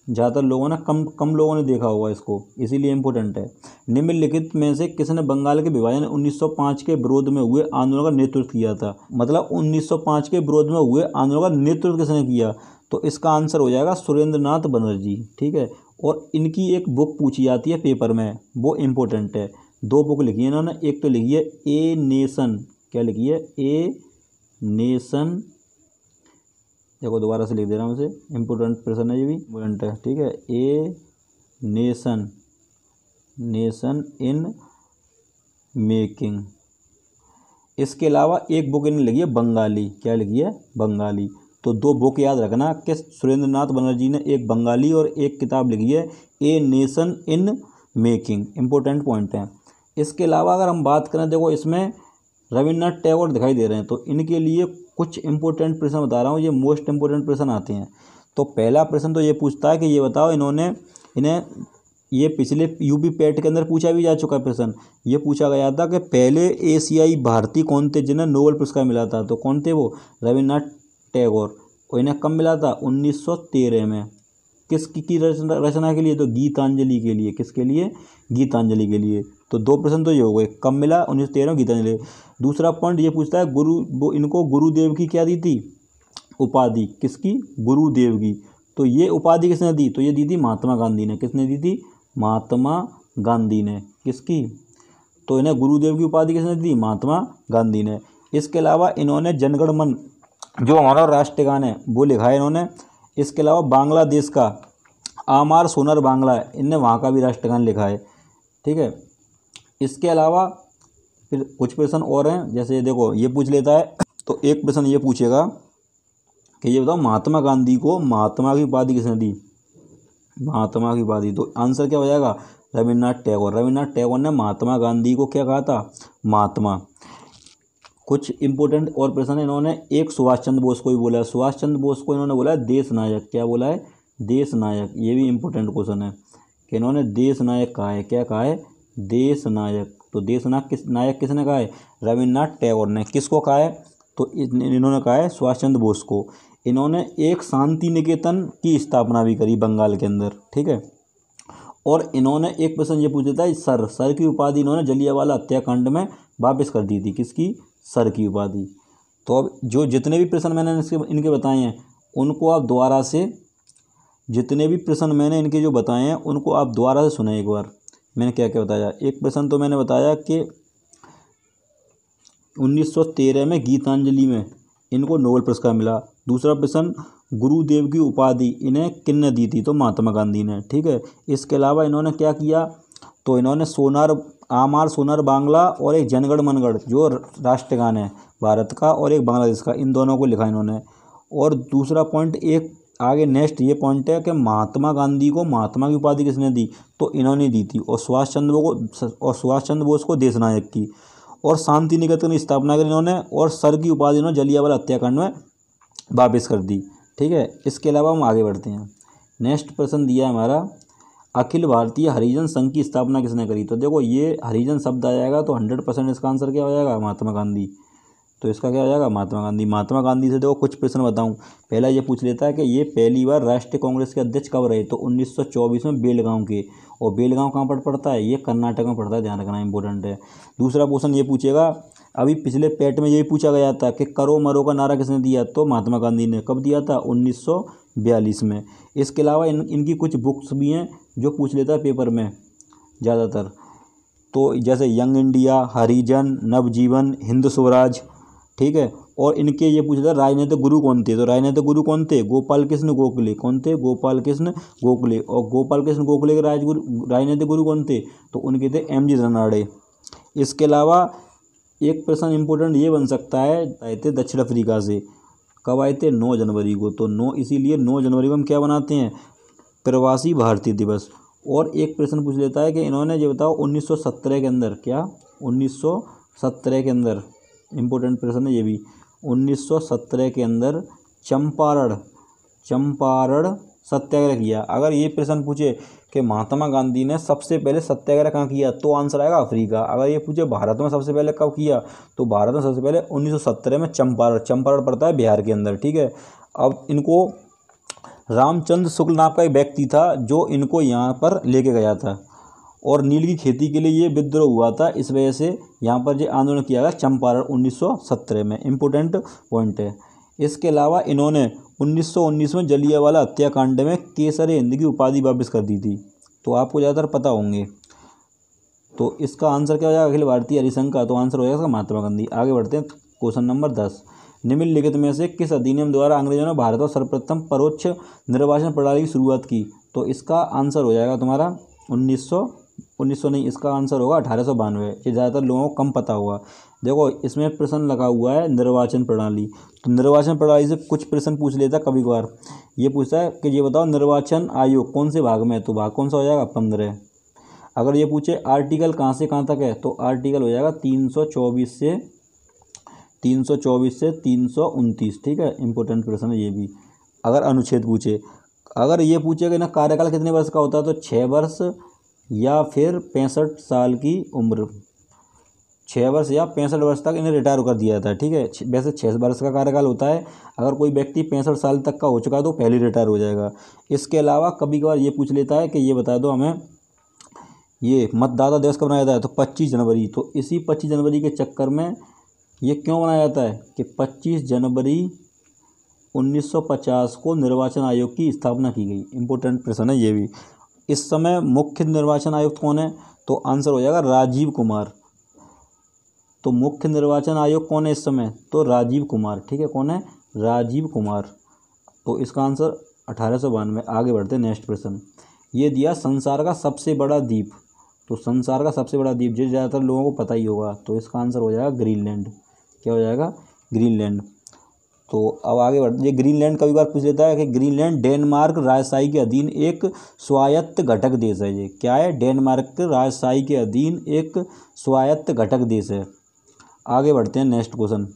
ज़्यादातर लोगों ने कम लोगों ने देखा होगा इसको, इसीलिए इम्पोर्टेंट है। निम्नलिखित में से किसने बंगाल के विभाजन 1905 के विरोध में हुए आंदोलन का नेतृत्व किया था, मतलब 1905 के विरोध में हुए आंदोलन का नेतृत्व किसने किया, तो इसका आंसर हो जाएगा सुरेंद्रनाथ बनर्जी, ठीक है। और इनकी एक बुक पूछी जाती है पेपर में, वो इम्पोर्टेंट है। दो बुक लिखी है इन्होंने, एक तो लिखी है ए नेशन, क्या लिखी है, ए नेशन, देखो दोबारा से लिख दे रहा हूँ उसे, इम्पोर्टेंट प्रश्न है ये भी इम्पोर्टेंट है, ठीक है। A nation, nation in making. इसके अलावा एक बुक इन्हें लिखी है बंगाली, क्या लिखी है, बंगाली। तो दो बुक याद रखना कि सुरेंद्रनाथ बनर्जी ने एक बंगाली और एक किताब लिखी है a nation in making, important point है। इसके अलावा अगर हम बात करें, देखो इसमें रविन्द्रनाथ टैगोर दिखाई दे रहे हैं, तो इनके लिए कुछ इंपॉर्टेंट प्रश्न बता रहा हूँ, ये मोस्ट इंपॉर्टेंट प्रश्न आते हैं। तो पहला प्रश्न तो ये पूछता है कि ये बताओ इन्हें ये पिछले यूपी पैट के अंदर पूछा भी जा चुका प्रश्न, ये पूछा गया था कि पहले एशियाई भारतीय कौन थे जिन्हें नोबेल पुरस्कार मिला था, तो कौन थे वो, रविन्द्रनाथ टैगोर। और इन्हें कब मिला था, 1913 में। किसकी रचना के लिए, तो गीतांजलि के लिए, किसके लिए, गीतांजलि के लिए। तो दो प्रश्न तो ये हो गए, कब मिला, 1913 में, गीतांजलि। दूसरा पॉइंट ये पूछता है वो इनको गुरुदेव की क्या दी थी, उपाधि, किसकी, गुरुदेव की। तो ये उपाधि किसने दी, तो ये दी थी महात्मा गांधी ने, किसने दी थी, महात्मा गांधी ने, किसकी, तो इन्हें गुरुदेव की उपाधि किसने दी, महात्मा गांधी ने। इसके अलावा इन्होंने जनगण मन, जो हमारा राष्ट्रगान है, वो लिखा है इन्होंने। इसके अलावा बांग्लादेश का आमार सोनार बांग्ला है, इनने वहाँ का भी राष्ट्रगान लिखा है, ठीक है। इसके अलावा फिर कुछ प्रश्न और हैं, जैसे देखो ये पूछ लेता है, तो एक प्रश्न ये पूछेगा कि ये बताओ महात्मा गांधी को महात्मा की उपाधि किसने दी, महात्मा की उपाधि। तो आंसर क्या हो जाएगा, रविन्द्रनाथ टैगोर। रविन्द्रनाथ टैगोर ने महात्मा गांधी को क्या कहा था, महात्मा। कुछ इंपॉर्टेंट और प्रश्न है, इन्होंने एक सुभाष चंद्र बोस को भी बोला है, सुभाष चंद्र बोस को इन्होंने बोला है देश नायक, क्या बोला है, देश नायक। ये भी इम्पोर्टेंट क्वेश्चन है कि इन्होंने देश नायक कहा है, क्या कहा है, देश नायक। तो देश नायक किसने कहा है, रविन्द्रनाथ टैगोर ने। किसको कहा है, तो इन्होंने कहा है सुभाष चंद्र बोस को। इन्होंने एक शांति निकेतन की स्थापना भी करी बंगाल के अंदर, ठीक है। और इन्होंने एक प्रश्न ये पूछा था, सर की उपाधि इन्होंने जलियांवाला हत्याकांड में वापस कर दी थी, किसकी, सर की उपाधि। तो अब जो जितने भी प्रश्न मैंने इनके बताए हैं, उनको आप दोबारा से, जितने भी प्रश्न मैंने इनके जो बताए हैं उनको आप दोबारा से सुने एक बार, मैंने क्या क्या बताया। एक प्रश्न तो मैंने बताया कि 1913 में गीतांजलि में इनको नोबेल पुरस्कार मिला। दूसरा प्रश्न, गुरुदेव की उपाधि इन्हें किसने दी थी, तो महात्मा गांधी ने, ठीक है। इसके अलावा इन्होंने क्या किया, तो इन्होंने आमार सोनार बांग्ला और एक जनगण मनगढ़, जो राष्ट्रगान है भारत का और एक बांग्लादेश का, इन दोनों को लिखा इन्होंने। और दूसरा पॉइंट, एक आगे नेक्स्ट ये पॉइंट है कि महात्मा गांधी को महात्मा की उपाधि किसने दी, तो इन्होंने दी थी। और सुभाष चंद्र बोस को देश नायक की। और शांति निकेतन की स्थापना करी इन्होंने, और सर की उपाधि इन्होंने जलियांवाला हत्याकांड में वापस कर दी, ठीक है। इसके अलावा हम आगे बढ़ते हैं। नेक्स्ट प्रश्न दिया है हमारा, अखिल भारतीय हरिजन संघ की स्थापना किसने करी। तो देखो ये हरिजन शब्द आ जाएगा, तो 100% इसका आंसर क्या हो जाएगा, महात्मा गांधी। तो इसका क्या हो जाएगा, महात्मा गांधी। महात्मा गांधी से देखो कुछ प्रश्न बताऊं। पहला ये पूछ लेता है कि ये पहली बार राष्ट्रीय कांग्रेस के अध्यक्ष कब रहे, तो 1924 में बेलगांव के। और बेलगांव कहाँ पर पड़ता है, ये कर्नाटक में पड़ता है, ध्यान रखना इंपॉर्टेंट है। दूसरा क्वेश्चन ये पूछेगा, अभी पिछले पैट में ये भी पूछा गया था कि करो मरो का नारा किसने दिया, तो महात्मा गांधी ने। कब दिया था? 1942 में। इसके अलावा इनकी कुछ बुक्स भी हैं जो पूछ लेता है पेपर में ज़्यादातर, तो जैसे यंग इंडिया, हरिजन, नवजीवन, हिंद स्वराज, ठीक है। और इनके ये पूछ लेता है राजनीतिक गुरु कौन थे, तो राजनीतिक गुरु कौन थे? गोपाल कृष्ण गोखले। कौन थे? गोपाल कृष्ण गोखले। और गोपाल कृष्ण गोखले के राजनीतिक गुरु कौन थे? तो उनके थे MG रनाड़े। इसके अलावा एक प्रश्न इंपॉर्टेंट ये बन सकता है, आए थे दक्षिण अफ्रीका से। कब आए थे? 9 जनवरी को। तो 9, इसीलिए 9 जनवरी को हम क्या बनाते हैं? प्रवासी भारतीय दिवस। और एक प्रश्न पूछ लेता है कि इन्होंने ये बताओ 1917 के अंदर, क्या 1917 के अंदर, इम्पोर्टेंट प्रश्न है ये भी, 1917 के अंदर चंपारण सत्याग्रह किया। अगर ये प्रश्न पूछे कि महात्मा गांधी ने सबसे पहले सत्याग्रह कहाँ किया, तो आंसर आएगा अफ्रीका। अगर ये पूछे भारत में सबसे पहले कब किया, तो भारत में सबसे पहले 1917 में चंपारण पड़ता है बिहार के अंदर, ठीक है। अब इनको रामचंद्र शुक्ल नाम का एक व्यक्ति था जो इनको यहाँ पर लेके गया था, और नील की खेती के लिए ये विद्रोह हुआ था, इस वजह से यहाँ पर जो आंदोलन किया गया चंपारण 1917 में। इम्पोर्टेंट पॉइंट है। इसके अलावा इन्होंने 1919 में जलियांवाला हत्याकांड में केसर हिंद की उपाधि वापस कर दी थी, तो आपको ज़्यादातर पता होंगे। तो इसका आंसर क्या हो जाएगा? अखिल भारतीय हरिसंघ का। तो आंसर हो जाएगा महात्मा गांधी। आगे बढ़ते हैं, क्वेश्चन नंबर 10। निम्नलिखित में से किस अधिनियम द्वारा अंग्रेजों ने भारत में सर्वप्रथम परोक्ष निर्वाचन प्रणाली की शुरुआत की? तो इसका आंसर हो जाएगा तुम्हारा 1900 नहीं, इसका आंसर होगा 1892। ये ज़्यादातर लोगों को कम पता होगा। देखो इसमें प्रश्न लगा हुआ है निर्वाचन प्रणाली, तो निर्वाचन प्रणाली से कुछ प्रश्न पूछ लेता कभी कभार। ये पूछता है कि ये बताओ निर्वाचन आयोग कौन से भाग में है, तो भाग कौन सा हो जाएगा? 15। अगर ये पूछे आर्टिकल कहाँ से कहाँ तक है, तो आर्टिकल हो जाएगा 324 से 329, ठीक है। इंपॉर्टेंट प्रश्न है ये भी। अगर अनुच्छेद पूछे, अगर ये पूछे कि ना कार्यकाल कितने वर्ष का होता है, तो 6 वर्ष या फिर 65 साल की उम्र, 6 वर्ष या 65 वर्ष तक इन्हें रिटायर कर दिया जाता है, ठीक है। वैसे 6 वर्ष का कार्यकाल होता है। अगर कोई व्यक्ति 65 साल तक का हो चुका है तो पहले रिटायर हो जाएगा। इसके अलावा कभी कभार ये पूछ लेता है कि ये बता दो हमें, ये मतदाता दिवस कब मनाया जाता है, तो 25 जनवरी। तो इसी 25 जनवरी के चक्कर में ये क्यों मनाया जाता है कि 25 जनवरी 1950 को निर्वाचन आयोग की स्थापना की गई। इंपॉर्टेंट प्रश्न है ये भी। इस समय मुख्य निर्वाचन आयुक्त कौन है, तो आंसर हो जाएगा राजीव कुमार। तो मुख्य निर्वाचन आयोग कौन है इस समय, तो राजीव कुमार, ठीक है। कौन है? राजीव कुमार। तो इसका आंसर 1892। आगे बढ़ते हैं, नेक्स्ट प्रश्न। ये दिया संसार का सबसे बड़ा द्वीप, तो संसार का सबसे बड़ा द्वीप जो ज़्यादातर लोगों को पता ही होगा, तो इसका आंसर हो जाएगा ग्रीनलैंड। क्या हो जाएगा? ग्रीनलैंड। तो अब आगे बढ़ते, ये ग्रीनलैंड कभी बार पूछ लेता है कि ग्रीनलैंड डेनमार्क राजशाही के अधीन एक स्वायत्त घटक देश है। ये क्या है? डेनमार्क राजशाही के अधीन एक स्वायत्त घटक देश है। आगे बढ़ते हैं, नेक्स्ट क्वेश्चन।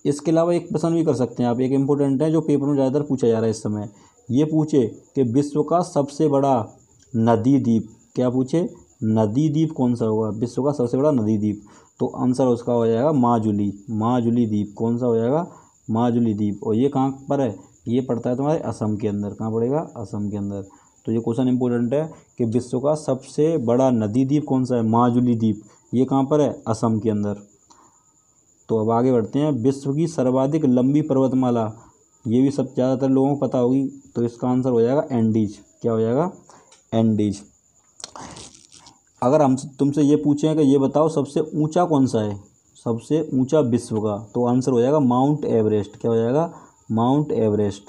इसके अलावा एक प्रश्न भी कर सकते हैं आप, एक इम्पोर्टेंट है जो पेपर में ज़्यादातर पूछा जा रहा है इस समय। ये पूछे कि विश्व का सबसे बड़ा नदी द्वीप, क्या पूछे? नदी द्वीप कौन सा होगा? विश्व का सबसे बड़ा नदी द्वीप, तो आंसर उसका हो जाएगा माजुली द्वीप। कौन सा हो जाएगा? माजुली द्वीप। और ये कहाँ पर है? ये पड़ता है तुम्हारे असम के अंदर। कहाँ पड़ेगा? असम के अंदर। तो ये क्वेश्चन इंपॉर्टेंट है कि विश्व का सबसे बड़ा नदी द्वीप कौन सा है? माजुली द्वीप। ये कहाँ पर है? असम के अंदर। तो अब आगे बढ़ते हैं, विश्व की सर्वाधिक लंबी पर्वतमाला, ये भी सब ज़्यादातर लोगों को पता होगी, तो इसका आंसर हो जाएगा एंडीज। क्या हो जाएगा? एंडीज। अगर हम तुमसे ये पूछें कि ये बताओ सबसे ऊंचा कौन सा है, सबसे ऊंचा विश्व का, तो आंसर हो जाएगा माउंट एवरेस्ट। क्या हो जाएगा? Mount Everest.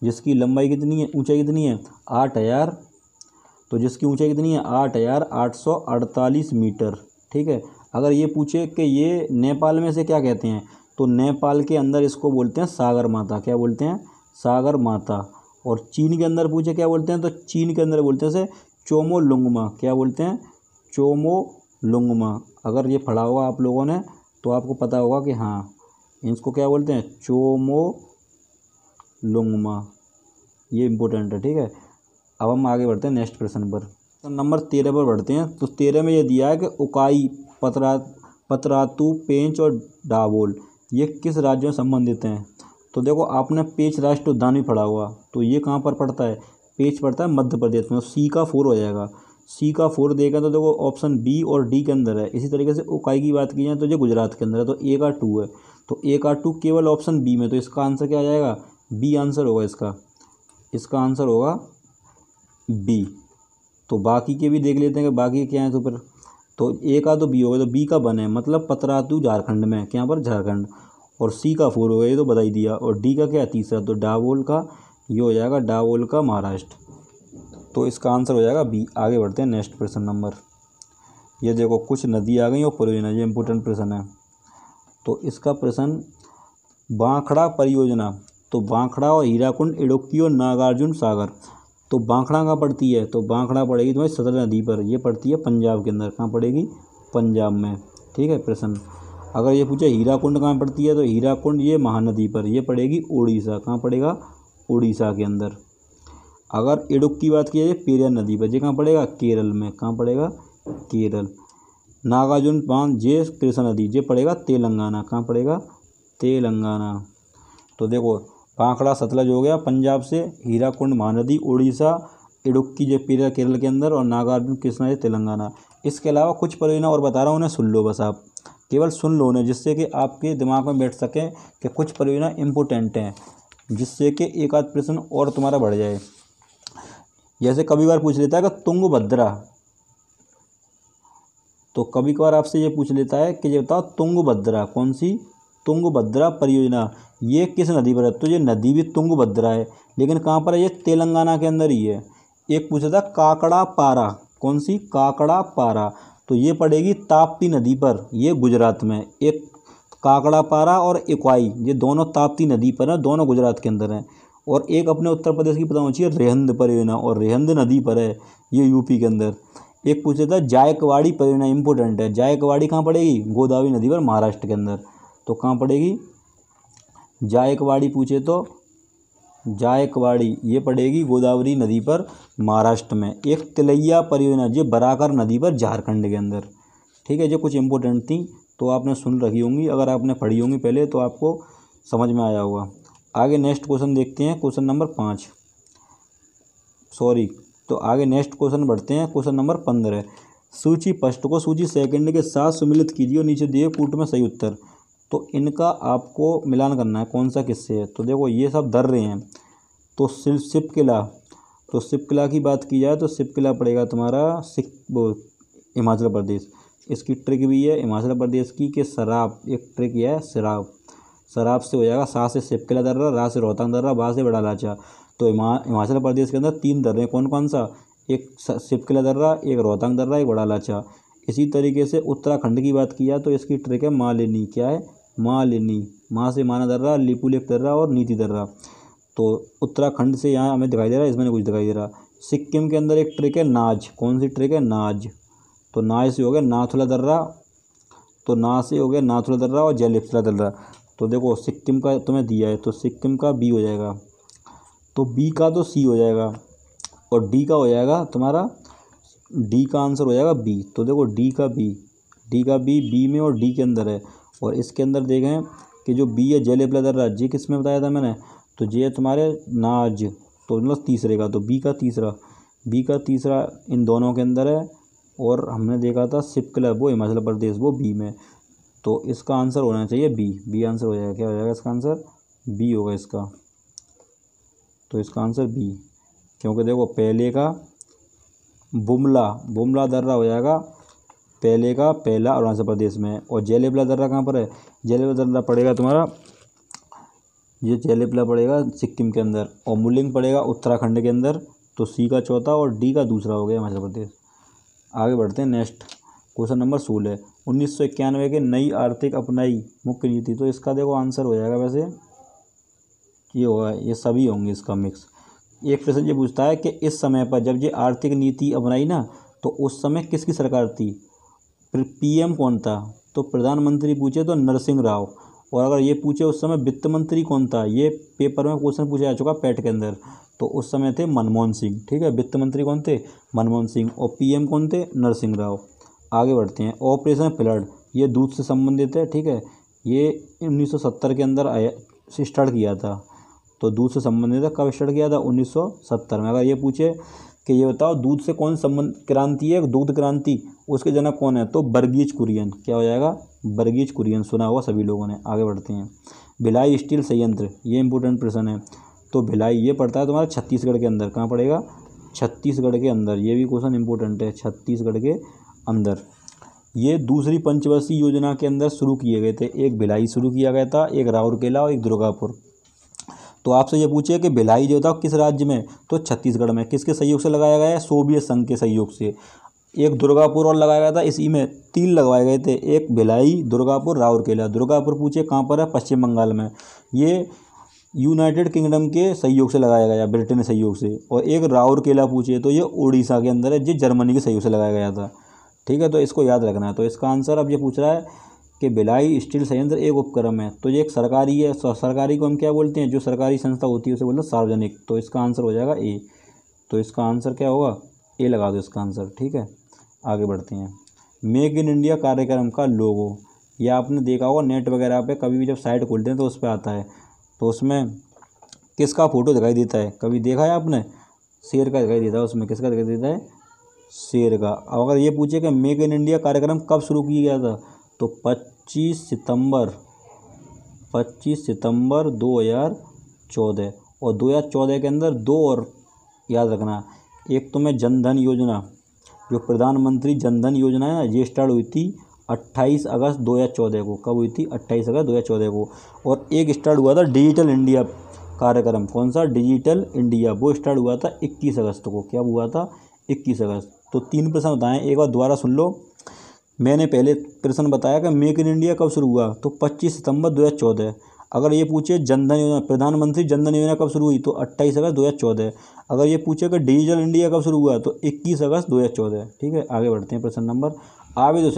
जिसकी लंबाई कितनी है, ऊंचाई कितनी है? 8000, तो जिसकी ऊंचाई कितनी है? 8848 मीटर, ठीक है। अगर ये पूछे कि ये नेपाल में से क्या कहते हैं, तो नेपाल के अंदर इसको बोलते हैं सागर माता। क्या बोलते हैं? सागर माता। और चीन के अंदर पूछे क्या बोलते हैं, तो चीन के अंदर बोलते हैं से चोमोलुंगमा। क्या बोलते हैं? चोमोलुंगमा। अगर ये पढ़ा होगा आप लोगों ने तो आपको पता होगा कि हाँ इसको क्या बोलते हैं? चोमोलुंगमा। ये इम्पोर्टेंट है, ठीक है। अब हम आगे बढ़ते हैं नेक्स्ट प्रश्न पर। नंबर 13 पर बढ़ते हैं। तो 13 में ये दिया है कि उकाई, पतरातू, पेंच और डाबोल ये किस राज्य में संबंधित हैं। तो देखो आपने पेंच राष्ट्रीय उद्यान भी पढ़ा हुआ, तो ये कहाँ पर पड़ता है? पेंच पड़ता है मध्य प्रदेश में। सी का 4 हो जाएगा। सी का 4 देखें तो देखो ऑप्शन बी और डी के अंदर है। इसी तरीके से इकाई की बात की जाए तो जो गुजरात के अंदर है, तो ए का 2 है, तो ए का 2 केवल ऑप्शन बी में, तो इसका आंसर क्या आ जाएगा, बी आंसर होगा इसका आंसर होगा बी। तो बाकी के भी देख लेते हैं कि बाकी क्या है, तो ए का तो बी होगा, तो बी का 1 है, मतलब पतरातू झारखंड में, क्या पर झारखंड, और सी का 4 होगा, ये तो बता ही दिया, और डी का क्या है, तीसरा, तो डाबोल का ये हो जाएगा, डाबोल का महाराष्ट्र, तो इसका आंसर हो जाएगा बी। आगे बढ़ते हैं नेक्स्ट प्रश्न नंबर, ये देखो कुछ नदी आ गई और परियोजना, ये इंपॉर्टेंट प्रश्न है। तो इसका प्रश्न, बांखड़ा परियोजना, तो बांखड़ा और हीराकुंड, इडुक्की और नागार्जुन सागर, तो बांखड़ा कहाँ पड़ती है, तो बांखड़ा पड़ेगी तुम्हारी सतलज नदी पर, ये पड़ती है पंजाब के अंदर, कहाँ पड़ेगी, पंजाब में, ठीक है प्रश्न। अगर ये पूछे हीराकुंड कहाँ पड़ती है, तो हीराकुंड ये महानदी पर, ये पड़ेगी उड़ीसा, कहाँ पड़ेगा, उड़ीसा के अंदर। अगर इडुक्की की बात की जाए पेरियार नदी पर, ये कहाँ पड़ेगा, केरल में, कहाँ पड़ेगा, केरल। नागार्जुन बांध ये कृष्णा नदी, ये पड़ेगा तेलंगाना, कहाँ पड़ेगा, तेलंगाना। तो देखो बांखड़ा सतलज हो गया पंजाब से, हीराकुंड महानदी उड़ीसा, इडुक्की जो पेरियार केरल के अंदर, और नागार्जुन कृष्णा ये तेलंगाना। इसके अलावा कुछ परियोजना और बता रहा हूँ, उन्हें सुन लो बस, आप केवल सुन लो उन्हें, जिससे कि आपके दिमाग में बैठ सके कि कुछ परियोजना इंपॉर्टेंट हैं, जिससे कि एक आध प्रश्न और तुम्हारा बढ़ जाए। जैसे कभी बार पूछ लेता है कि तुंगभद्रा, तो कभी कभार आपसे ये पूछ लेता है कि ये बताओ तुंगभद्रा कौन सी, तुंगभद्रा परियोजना ये किस नदी पर है, तो ये नदी भी तुंगभद्रा है, लेकिन कहाँ पर है, ये तेलंगाना के अंदर ही है। एक पूछा था काकड़ा पारा, कौन सी, काकड़ा पारा, तो ये पड़ेगी ताप्ती नदी पर, ये गुजरात में। एक काकड़ा पारा और इकाई ये दोनों ताप्ती नदी पर है, दोनों गुजरात के अंदर हैं। और एक अपने उत्तर प्रदेश की पता होनी चाहिए, रेहंद परियोजना, और रेहंद नदी पर है, ये यूपी के अंदर। एक पूछा था जायकवाड़ी परियोजना, इंपॉर्टेंट है, जायकवाड़ी कहाँ पड़ेगी, गोदावरी नदी पर, महाराष्ट्र के अंदर, तो कहाँ पड़ेगी जायकवाड़ी, पूछे तो जायकवाड़ी ये पड़ेगी गोदावरी नदी पर, महाराष्ट्र में। एक तिलैया परियोजना ये बराकर नदी पर, झारखंड के अंदर, ठीक है। जो कुछ इंपॉर्टेंट थी तो आपने सुन रखी होंगी, अगर आपने पढ़ी होंगी पहले तो आपको समझ में आया होगा। आगे नेक्स्ट क्वेश्चन देखते हैं, क्वेश्चन नंबर 5, तो आगे नेक्स्ट क्वेश्चन बढ़ते हैं, क्वेश्चन नंबर 15। सूची फर्स्ट को सूची सेकंड के साथ सम्मिलित कीजिए और नीचे दिए कूट में सही उत्तर। तो इनका आपको मिलान करना है, कौन सा किससे है। तो देखो ये सब दर्रे हैं, तो शिव किला, तो शिव किला की बात की जाए तो शिव किला पड़ेगा तुम्हारा हिमाचल प्रदेश। इसकी ट्रिक भी है हिमाचल प्रदेश की, कि शराब, एक ट्रिक है शराब से हो जाएगा, सा से शिव किला दर्रा, रा से रोहतांग दर्रा, बा से बड़ा लाचा। तो हिमाचल प्रदेश के अंदर 3 दर्रे, कौन कौन सा, एक शिव किला दर्रा, एक रोहतांग दर्रा, एक बड़ा लाचा। इसी तरीके से उत्तराखंड की बात की जाए तो इसकी ट्रिक है मालिनी, क्या है, मालिनी, माँ से माना दर्रा, लिपुलेख दर्रा और नीति दर्रा। तो उत्तराखंड से यहाँ हमें दिखाई दे रहा है, इसमें कुछ दिखाई दे रहा। सिक्किम के अंदर एक ट्रिक है नाज, कौन सी ट्रिक है, नाज, तो नाज से हो गया नाथुला दर्रा, तो ना से हो गया नाथुला दर्रा और जयलिप्सला दर्रा। तो देखो सिक्किम का तुम्हें दिया है, तो सिक्किम का बी हो जाएगा, तो बी का तो सी हो जाएगा, और डी का हो जाएगा तुम्हारा, डी का आंसर हो जाएगा बी। तो देखो डी का बी में और डी के अंदर है। और इसके अंदर देखें कि जो बी है जयलिप्सला दर्रा, जी किस में बताया था मैंने, तो जे है तुम्हारे नाज, तो मतलब तीसरे का, तो बी का तीसरा इन दोनों के अंदर है। और हमने देखा था शिव किला वो हिमाचल प्रदेश, वो बी में। तो इसका आंसर होना चाहिए बी आंसर हो जाएगा। क्या हो जाएगा इसका आंसर, बी होगा इसका। तो इसका आंसर बी, क्योंकि देखो पहले का बुमला दर्रा हो जाएगा, पहले का पहला अरुणाचल प्रदेश में। और जयलिप्सला दर्रा कहाँ पर है, जयलिप्सला दर्रा पड़ेगा तुम्हारा, ये जयलिप्सला पड़ेगा सिक्किम के अंदर, और मुलिंग पड़ेगा उत्तराखंड के अंदर। तो सी का चौथा और डी का दूसरा हो गया हिमाचल प्रदेश। आगे बढ़ते हैं नेक्स्ट क्वेश्चन नंबर 16। 1991 के नई आर्थिक अपनाई मुख्य नीति, तो इसका देखो आंसर हो जाएगा, वैसे ये होगा, ये सभी होंगे इसका मिक्स। एक प्रश्न ये पूछता है कि इस समय पर जब ये आर्थिक नीति अपनाई ना, तो उस समय किसकी सरकार थी, पीएम कौन था। तो प्रधानमंत्री पूछे तो नरसिंह राव। और अगर ये पूछे उस समय वित्त मंत्री कौन था, ये पेपर में क्वेश्चन पूछा जा चुका पैट के अंदर, तो उस समय थे मनमोहन सिंह, ठीक है। वित्त मंत्री कौन थे, मनमोहन सिंह, और पीएम कौन थे, नरसिंह राव। आगे बढ़ते हैं, ऑपरेशन फ्लड ये दूध से संबंधित है, ठीक है। ये 1970 के अंदर आया, स्टार्ट किया था। तो दूध से संबंधित कब स्टार्ट किया था? 1970 में। अगर ये पूछे कि ये बताओ दूध से कौन संबंध क्रांति है, दूध क्रांति, उसके जनक कौन है? तो वर्गीज कुरियन। क्या हो जाएगा? वर्गीज कुरियन। सुना होगा सभी लोगों ने। आगे बढ़ते हैं। भिलाई स्टील संयंत्र, ये इंपॉर्टेंट प्रश्न है। तो भिलाई ये पड़ता है तुम्हारा छत्तीसगढ़ के अंदर। कहाँ पड़ेगा? छत्तीसगढ़ के अंदर। ये भी क्वेश्चन इंपॉर्टेंट है, छत्तीसगढ़ के अंदर। ये दूसरी पंचवर्षीय योजना के अंदर शुरू किए गए थे। एक भिलाई शुरू किया गया था, एक राउरकेला और एक दुर्गापुर। तो आपसे ये पूछे कि भिलाई जो था किस राज्य में? तो छत्तीसगढ़ में। किसके सहयोग से लगाया गया है? सोवियत संघ के सहयोग से। एक दुर्गापुर और लगाया गया था, इसी में 3 लगवाए गए थे, एक भिलाई, दुर्गापुर, राउरकेला। दुर्गापुर पूछे कहाँ पर है? पश्चिम बंगाल में। ये यूनाइटेड किंगडम के सहयोग से लगाया गया, ब्रिटेन के सहयोग से। और एक राउरकेला पूछे तो ये उड़ीसा के अंदर है, जो जर्मनी के सहयोग से लगाया गया था। ठीक है, तो इसको याद रखना है। तो इसका आंसर अब ये पूछ रहा है कि भिलाई स्टील संयंत्र एक उपक्रम है, तो ये एक सरकारी है। सरकारी को हम क्या बोलते हैं? जो सरकारी संस्था होती है उसे बोलते हैं सार्वजनिक। तो इसका आंसर हो जाएगा ए। तो इसका आंसर क्या होगा? ए लगा दो इसका आंसर। ठीक है, आगे बढ़ते हैं। मेक इन इंडिया कार्यक्रम का लोगो, या आपने देखा होगा नेट वगैरह पे, कभी भी जब साइट खोलते हैं तो उस पर आता है। तो उसमें किसका फ़ोटो दिखाई देता है? कभी देखा है आपने? शेर का दिखाई देता है। उसमें किसका दिखाई देता है? शेर का। अब अगर ये पूछे कि मेक इन इंडिया कार्यक्रम कब शुरू किया गया था? तो 25 सितंबर 2014। और 2014 के अंदर 2 और याद रखना। एक तो मैं जनधन योजना, जो प्रधानमंत्री जनधन योजना है ना, ये स्टार्ट हुई थी 28 अगस्त 2014 को। कब हुई थी? 28 अगस्त 2014 को। और एक स्टार्ट हुआ था डिजिटल इंडिया कार्यक्रम। कौन सा? Digital India. वो स्टार्ट हुआ था 21 अगस्त को। क्या हुआ था? 21 अगस्त। तो 3 प्रश्न बताएं, एक बार दोबारा सुन लो। मैंने पहले प्रश्न बताया कि मेक इन इंडिया कब शुरू हुआ? तो 25 सितंबर 2014। अगर ये पूछे जनधन योजना, प्रधानमंत्री जनधन योजना कब शुरू हुई? तो 28 अगस्त 2014। अगर ये पूछे कि डिजिटल इंडिया कब शुरू हुआ? तो 21 अगस्त 2014। ठीक है, आगे बढ़ते हैं। प्रश्न नंबर, आविद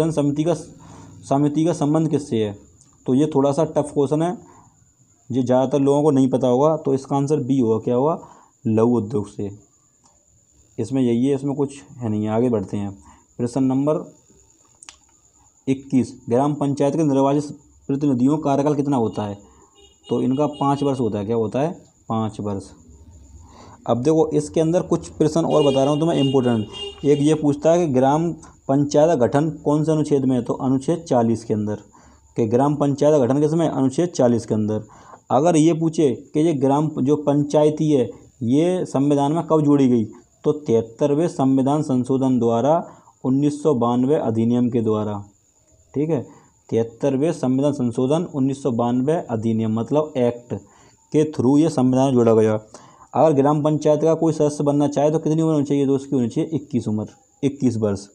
समिति का संबंध किससे है? तो ये थोड़ा सा टफ क्वेश्चन है, ये ज़्यादातर लोगों को नहीं पता होगा। तो इसका आंसर बी होगा। क्या होगा? लघु उद्योग से। इसमें यही है, इसमें कुछ है नहीं। आगे बढ़ते हैं। प्रश्न नंबर 21, ग्राम पंचायत के निर्वाचित प्रतिनिधियों का कार्यकाल कितना होता है? तो इनका 5 वर्ष होता है। क्या होता है? 5 वर्ष। अब देखो इसके अंदर कुछ प्रश्न और बता रहा हूँ तुम्हें इम्पोर्टेंट। एक ये पूछता है कि ग्राम पंचायत का गठन कौन से अनुच्छेद में है? तो अनुच्छेद 40 के अंदर। कि ग्राम पंचायत का गठन किस में? अनुच्छेद 40 के अंदर। अगर ये पूछे कि ये ग्राम जो पंचायती है ये संविधान में कब जोड़ी गई? तो 73वें संविधान संशोधन द्वारा 1992 अधिनियम के द्वारा। ठीक है, 73वें संविधान संशोधन 1992 अधिनियम मतलब एक्ट के थ्रू ये संविधान जोड़ा गया। अगर ग्राम पंचायत का कोई सदस्य बनना चाहे तो कितनी उम्र होनी चाहिए? तो उसकी होनी चाहिए 21 वर्ष।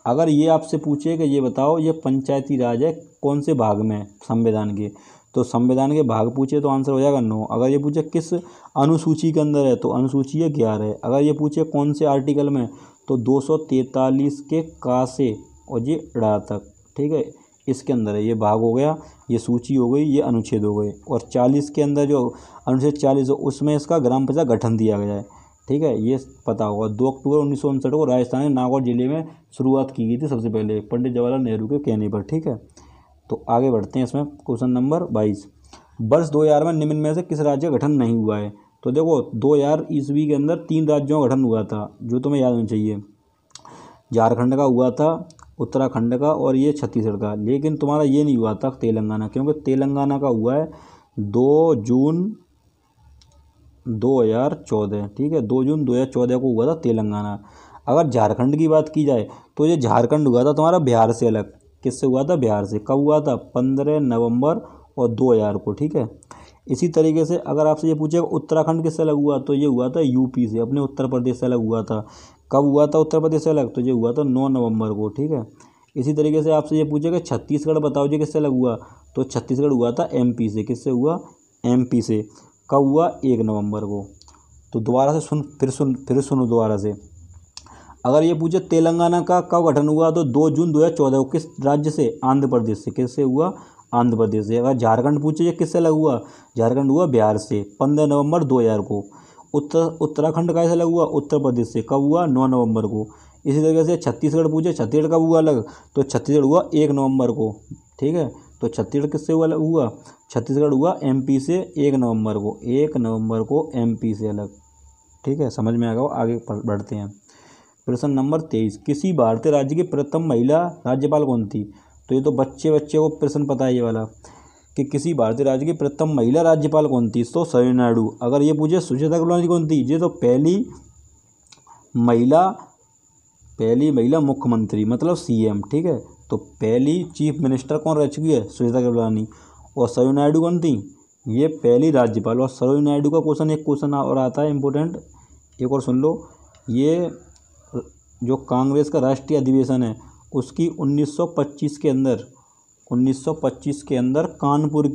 अगर ये आपसे पूछे कि ये बताओ ये पंचायती राज है कौन से भाग में संविधान के? तो संविधान के भाग पूछे तो आंसर हो जाएगा 9। अगर ये पूछे किस अनुसूची के अंदर है? तो अनुसूची है 11 है। अगर ये पूछे कौन से आर्टिकल में? तो 243 के का से और ये ड़ा तक। ठीक है, इसके अंदर है। ये भाग हो गया, ये सूची हो गई, ये अनुच्छेद हो गए। और 40 के अंदर जो अनुच्छेद 40 हो उसमें इसका ग्राम पंचायत गठन दिया गया है। ठीक है, ये पता होगा। 2 अक्टूबर 1959 को राजस्थान के नागौर जिले में शुरुआत की गई थी सबसे पहले, पंडित जवाहरलाल नेहरू के कहने पर। ठीक है, तो आगे बढ़ते हैं। इसमें क्वेश्चन नंबर 22, वर्ष 2000 में निम्न में से किस राज्य का गठन नहीं हुआ है? तो देखो 2000 ईस्वी के अंदर 3 राज्यों का गठन हुआ था, जो तुम्हें याद होना चाहिए। झारखंड का हुआ था, उत्तराखंड का और ये छत्तीसगढ़ का। लेकिन तुम्हारा ये नहीं हुआ था तेलंगाना, क्योंकि तेलंगाना का हुआ है 2 जून 2014। ठीक है, 2 जून 2014 को हुआ था तेलंगाना। अगर झारखंड की बात की जाए तो ये झारखंड हुआ था तुम्हारा बिहार से अलग। किससे हुआ था? बिहार से। कब हुआ था? 15 नवंबर और 2000 को। ठीक है, इसी तरीके से अगर आपसे ये पूछेगा उत्तराखंड किससे अलग हुआ? तो ये हुआ था यूपी से, अपने उत्तर प्रदेश से अलग हुआ था। कब हुआ था उत्तर प्रदेश से अलग? तो ये हुआ था 9 नवंबर को। ठीक है, इसी तरीके से आपसे ये पूछेगा छत्तीसगढ़ बताओ जी किससे अलग हुआ? तो छत्तीसगढ़ हुआ था एमपी से। किससे हुआ? एमपी से। कब हुआ? 1 नवंबर को। तो दोबारा से फिर सुनो दोबारा से। अगर ये पूछे तेलंगाना का कब गठन हुआ? तो 2 जून 2014 को। किस राज्य से? आंध्र प्रदेश से। किससे हुआ? आंध्र प्रदेश से। अगर झारखंड पूछे किससे अलग हुआ? झारखंड हुआ बिहार से 15 नवंबर 2000 को। उत्तराखंड कैसे अलग हुआ? उत्तर प्रदेश से। कब हुआ? 9 नवंबर को। इसी तरीके से छत्तीसगढ़ पूछे छत्तीसगढ़ कब हुआ अलग? तो छत्तीसगढ़ हुआ 1 नवंबर को। ठीक है, तो छत्तीसगढ़ किससे हुआ? छत्तीसगढ़ हुआ एमपी से 1 नवंबर को एमपी से अलग। ठीक है, समझ में आ गया। आगे बढ़ते हैं। प्रश्न नंबर 23, किसी भारतीय राज्य की प्रथम महिला राज्यपाल कौन थी? तो ये तो बच्चे को प्रश्न पता है ये वाला कि किसी भारतीय राज्य की प्रथम महिला राज्यपाल कौन थी? तो सरोजिनी नायडू। अगर ये पूछे सुचेता कृपलानी कौन थी? ये तो पहली महिला मुख्यमंत्री मतलब सीएम। ठीक है, तो पहली चीफ मिनिस्टर कौन रह चुकी है? सुचेता कृपलानी। और सरोजिनी नायडू कौन थी? ये पहली राज्यपाल। और सरोजिनी नायडू का क्वेश्चन और आता है इम्पोर्टेंट, एक और सुन लो। ये जो कांग्रेस का राष्ट्रीय अधिवेशन है उसकी 1925 के अंदर कानपुर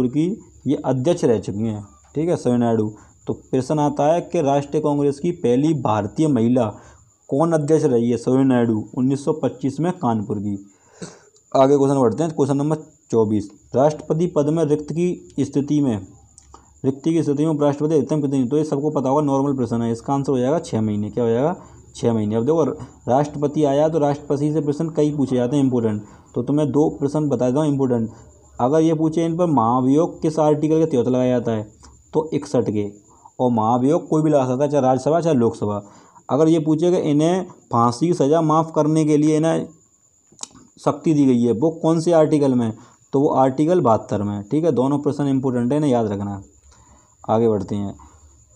की ये अध्यक्ष रह चुकी हैं। ठीक है, सरोजिनी नायडू। तो प्रश्न आता है कि राष्ट्रीय कांग्रेस की पहली भारतीय महिला कौन अध्यक्ष रही है? सरोजिनी नायडू, 1925 में कानपुर की। आगे क्वेश्चन बढ़ते हैं। क्वेश्चन नंबर 24, राष्ट्रपति पद में रिक्ति की स्थिति में उपराष्ट्रपति अधिकतम कितनी? तो ये सबको पता होगा, नॉर्मल प्रश्न है। इसका आंसर हो जाएगा 6 महीने। क्या हो जाएगा? 6 महीने। अब देखो, राष्ट्रपति आया तो राष्ट्रपति से प्रश्न कई पूछे जाते हैं इंपॉर्टेंट। तो तुम्हें 2 प्रश्न बता देता हूँ इंपॉर्टेंट। अगर ये पूछे इन पर महाभियोग किस आर्टिकल के तहत लगाया जाता है? तो 61 के। और महाभियोग कोई भी लगा सकता है, चाहे राज्यसभा चाहे लोकसभा। अगर ये पूछे कि इन्हें फांसी की सज़ा माफ़ करने के लिए इन्हें शक्ति दी गई है, वो कौन से आर्टिकल में? तो वो आर्टिकल 72 में। ठीक है, दोनों प्रश्न इंपॉर्टेंट है, इन्हें याद रखना। आगे बढ़ते हैं।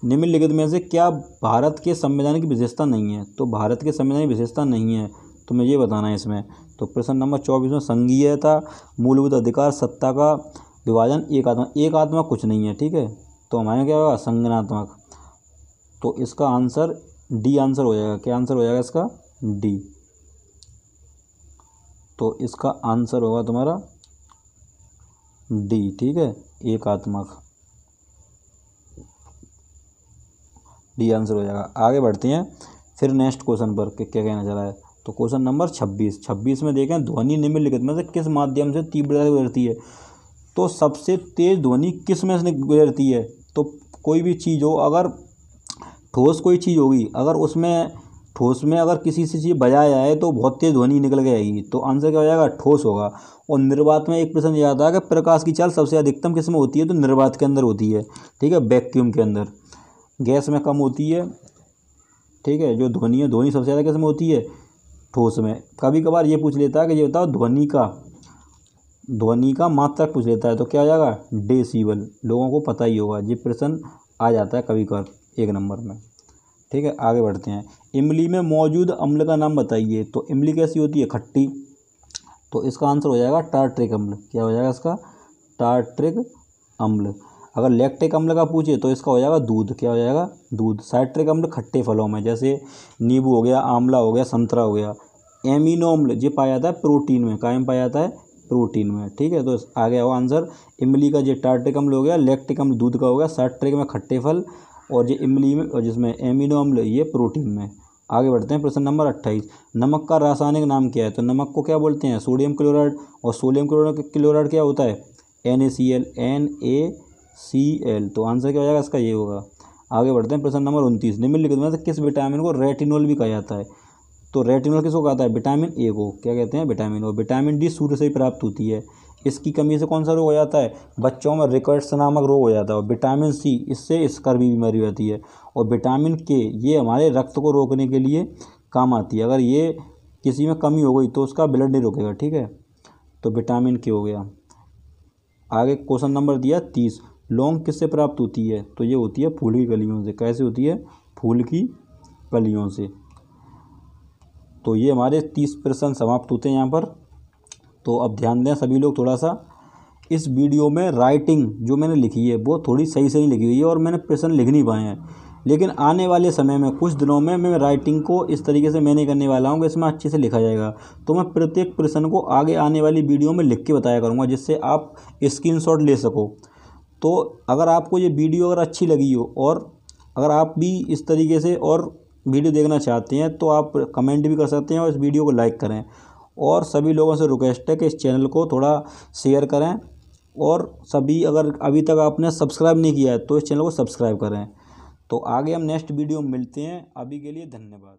निम्नलिखित में से क्या भारत के संविधान की विशेषता नहीं है? तो भारत के संविधान की विशेषता नहीं है, तो मुझे ये बताना है इसमें। तो प्रश्न नंबर 24 में संघीयता, मूलभूत अधिकार, सत्ता का विभाजन, एकात्मक कुछ नहीं है। ठीक है, तो हमारे क्या होगा? संगठनात्मक। तो इसका आंसर डी आंसर हो जाएगा। क्या आंसर हो जाएगा इसका? डी। तो इसका आंसर होगा तुम्हारा डी। ठीक है, एकात्मक, डी आंसर हो जाएगा। आगे बढ़ते हैं फिर नेक्स्ट क्वेश्चन पर कि क्या कहना चला है। तो क्वेश्चन नंबर 26 में देखें, ध्वनि निम्नलिखित में से किस माध्यम से तीव्रता से गुजरती है? तो सबसे तेज ध्वनि किस में से गुजरती है? तो कोई भी चीज़ हो, अगर ठोस कोई चीज़ होगी, अगर उसमें ठोस में अगर किसी से चीज़ बजाया जाए तो बहुत तेज ध्वनि निकल के आएगी। तो आंसर क्या हो जाएगा? ठोस होगा। और निर्वात में एक प्रश्न ये आता है कि प्रकाश की चाल सबसे अधिकतम किस में होती है? तो निर्वात के अंदर होती है। ठीक है, वैक्यूम के अंदर। गैस में कम होती है। ठीक है, जो ध्वनि है, ध्वनि सबसे ज़्यादा किस में होती है? ठोस में। कभी कभार ये पूछ लेता है कि ये बताओ ध्वनि का मात्रक पूछ लेता है, तो क्या हो जाएगा? डेसिबल। लोगों को पता ही होगा, ये प्रश्न आ जाता है कभी कभार 1 नंबर में। ठीक है, आगे बढ़ते हैं। इमली में मौजूद अम्ल का नाम बताइए। तो इमली कैसी होती है? खट्टी। तो इसका आंसर हो जाएगा टार्ट्रिक अम्ल। क्या हो जाएगा इसका? टार्ट्रिक अम्ल। अगर लैक्टिक अम्ल का पूछे तो इसका हो जाएगा दूध। क्या हो जाएगा? दूध। साइट्रिक अम्ल खट्टे फलों में, जैसे नींबू हो गया, आंवला हो गया, संतरा हो गया। एमिनो अम्ल ये पाया जाता है प्रोटीन में। कायम पाया जाता है? प्रोटीन में। ठीक है, तो आ गया वो आंसर। इमली का ये टार्ट्रिक अम्ल हो गया, लैक्टिक अम्ल दूध का हो गया, साइट्रिक में खट्टे फल, और ये इमली में और जिसमें एमिनो अम्ल ये प्रोटीन में। आगे बढ़ते हैं। प्रश्न नंबर 28, नमक का रासायनिक नाम क्या है? तो नमक को क्या बोलते हैं? Sodium chloride. और सोडियम क्लोराइड क्या होता है? NaCl। NaCl। तो आंसर क्या हो जाएगा इसका? ये होगा। आगे बढ़ते हैं। प्रश्न नंबर 29, निम्नलिखित में से किस विटामिन को रेटिनॉल भी कहा जाता है? तो रेटिनॉल किसको कहता है? विटामिन ए को। क्या कहते हैं? विटामिन। और विटामिन डी सूर्य से ही प्राप्त होती है। इसकी कमी से कौन सा रोग हो जाता है? बच्चों में रिकेट्स नामक रोग हो जाता है। और विटामिन सी, इससे स्कर्वी बीमारी होती है। और विटामिन के, ये हमारे रक्त को रोकने के लिए काम आती है। अगर ये किसी में कमी हो गई तो उसका ब्लड नहीं रोकेगा। ठीक है, तो विटामिन के हो गया। आगे क्वेश्चन नंबर दिया 30, लौंग किससे प्राप्त होती है? तो ये होती है फूल की कलियों से। कैसे होती है? फूल की कलियों से। तो ये हमारे 30 प्रश्न समाप्त होते हैं यहाँ पर। तो अब ध्यान दें सभी लोग थोड़ा सा, इस वीडियो में राइटिंग जो मैंने लिखी है वो थोड़ी सही से नहीं लिखी हुई है और मैंने प्रश्न लिख नहीं पाए हैं। लेकिन आने वाले समय में कुछ दिनों में मैं राइटिंग को इस तरीके से मैं नहीं करने वाला हूँ कि इसमें अच्छे से लिखा जाएगा। तो मैं प्रत्येक प्रश्न को आगे आने वाली वीडियो में लिख के बताया करूँगा, जिससे आप स्क्रीनशॉट ले सको। तो अगर आपको ये वीडियो अगर अच्छी लगी हो और अगर आप भी इस तरीके से और वीडियो देखना चाहते हैं तो आप कमेंट भी कर सकते हैं और इस वीडियो को लाइक करें। और सभी लोगों से रिक्वेस्ट है कि इस चैनल को थोड़ा शेयर करें। और सभी, अगर अभी तक आपने सब्सक्राइब नहीं किया है तो इस चैनल को सब्सक्राइब करें। तो आगे हम नेक्स्ट वीडियो में मिलते हैं। अभी के लिए धन्यवाद।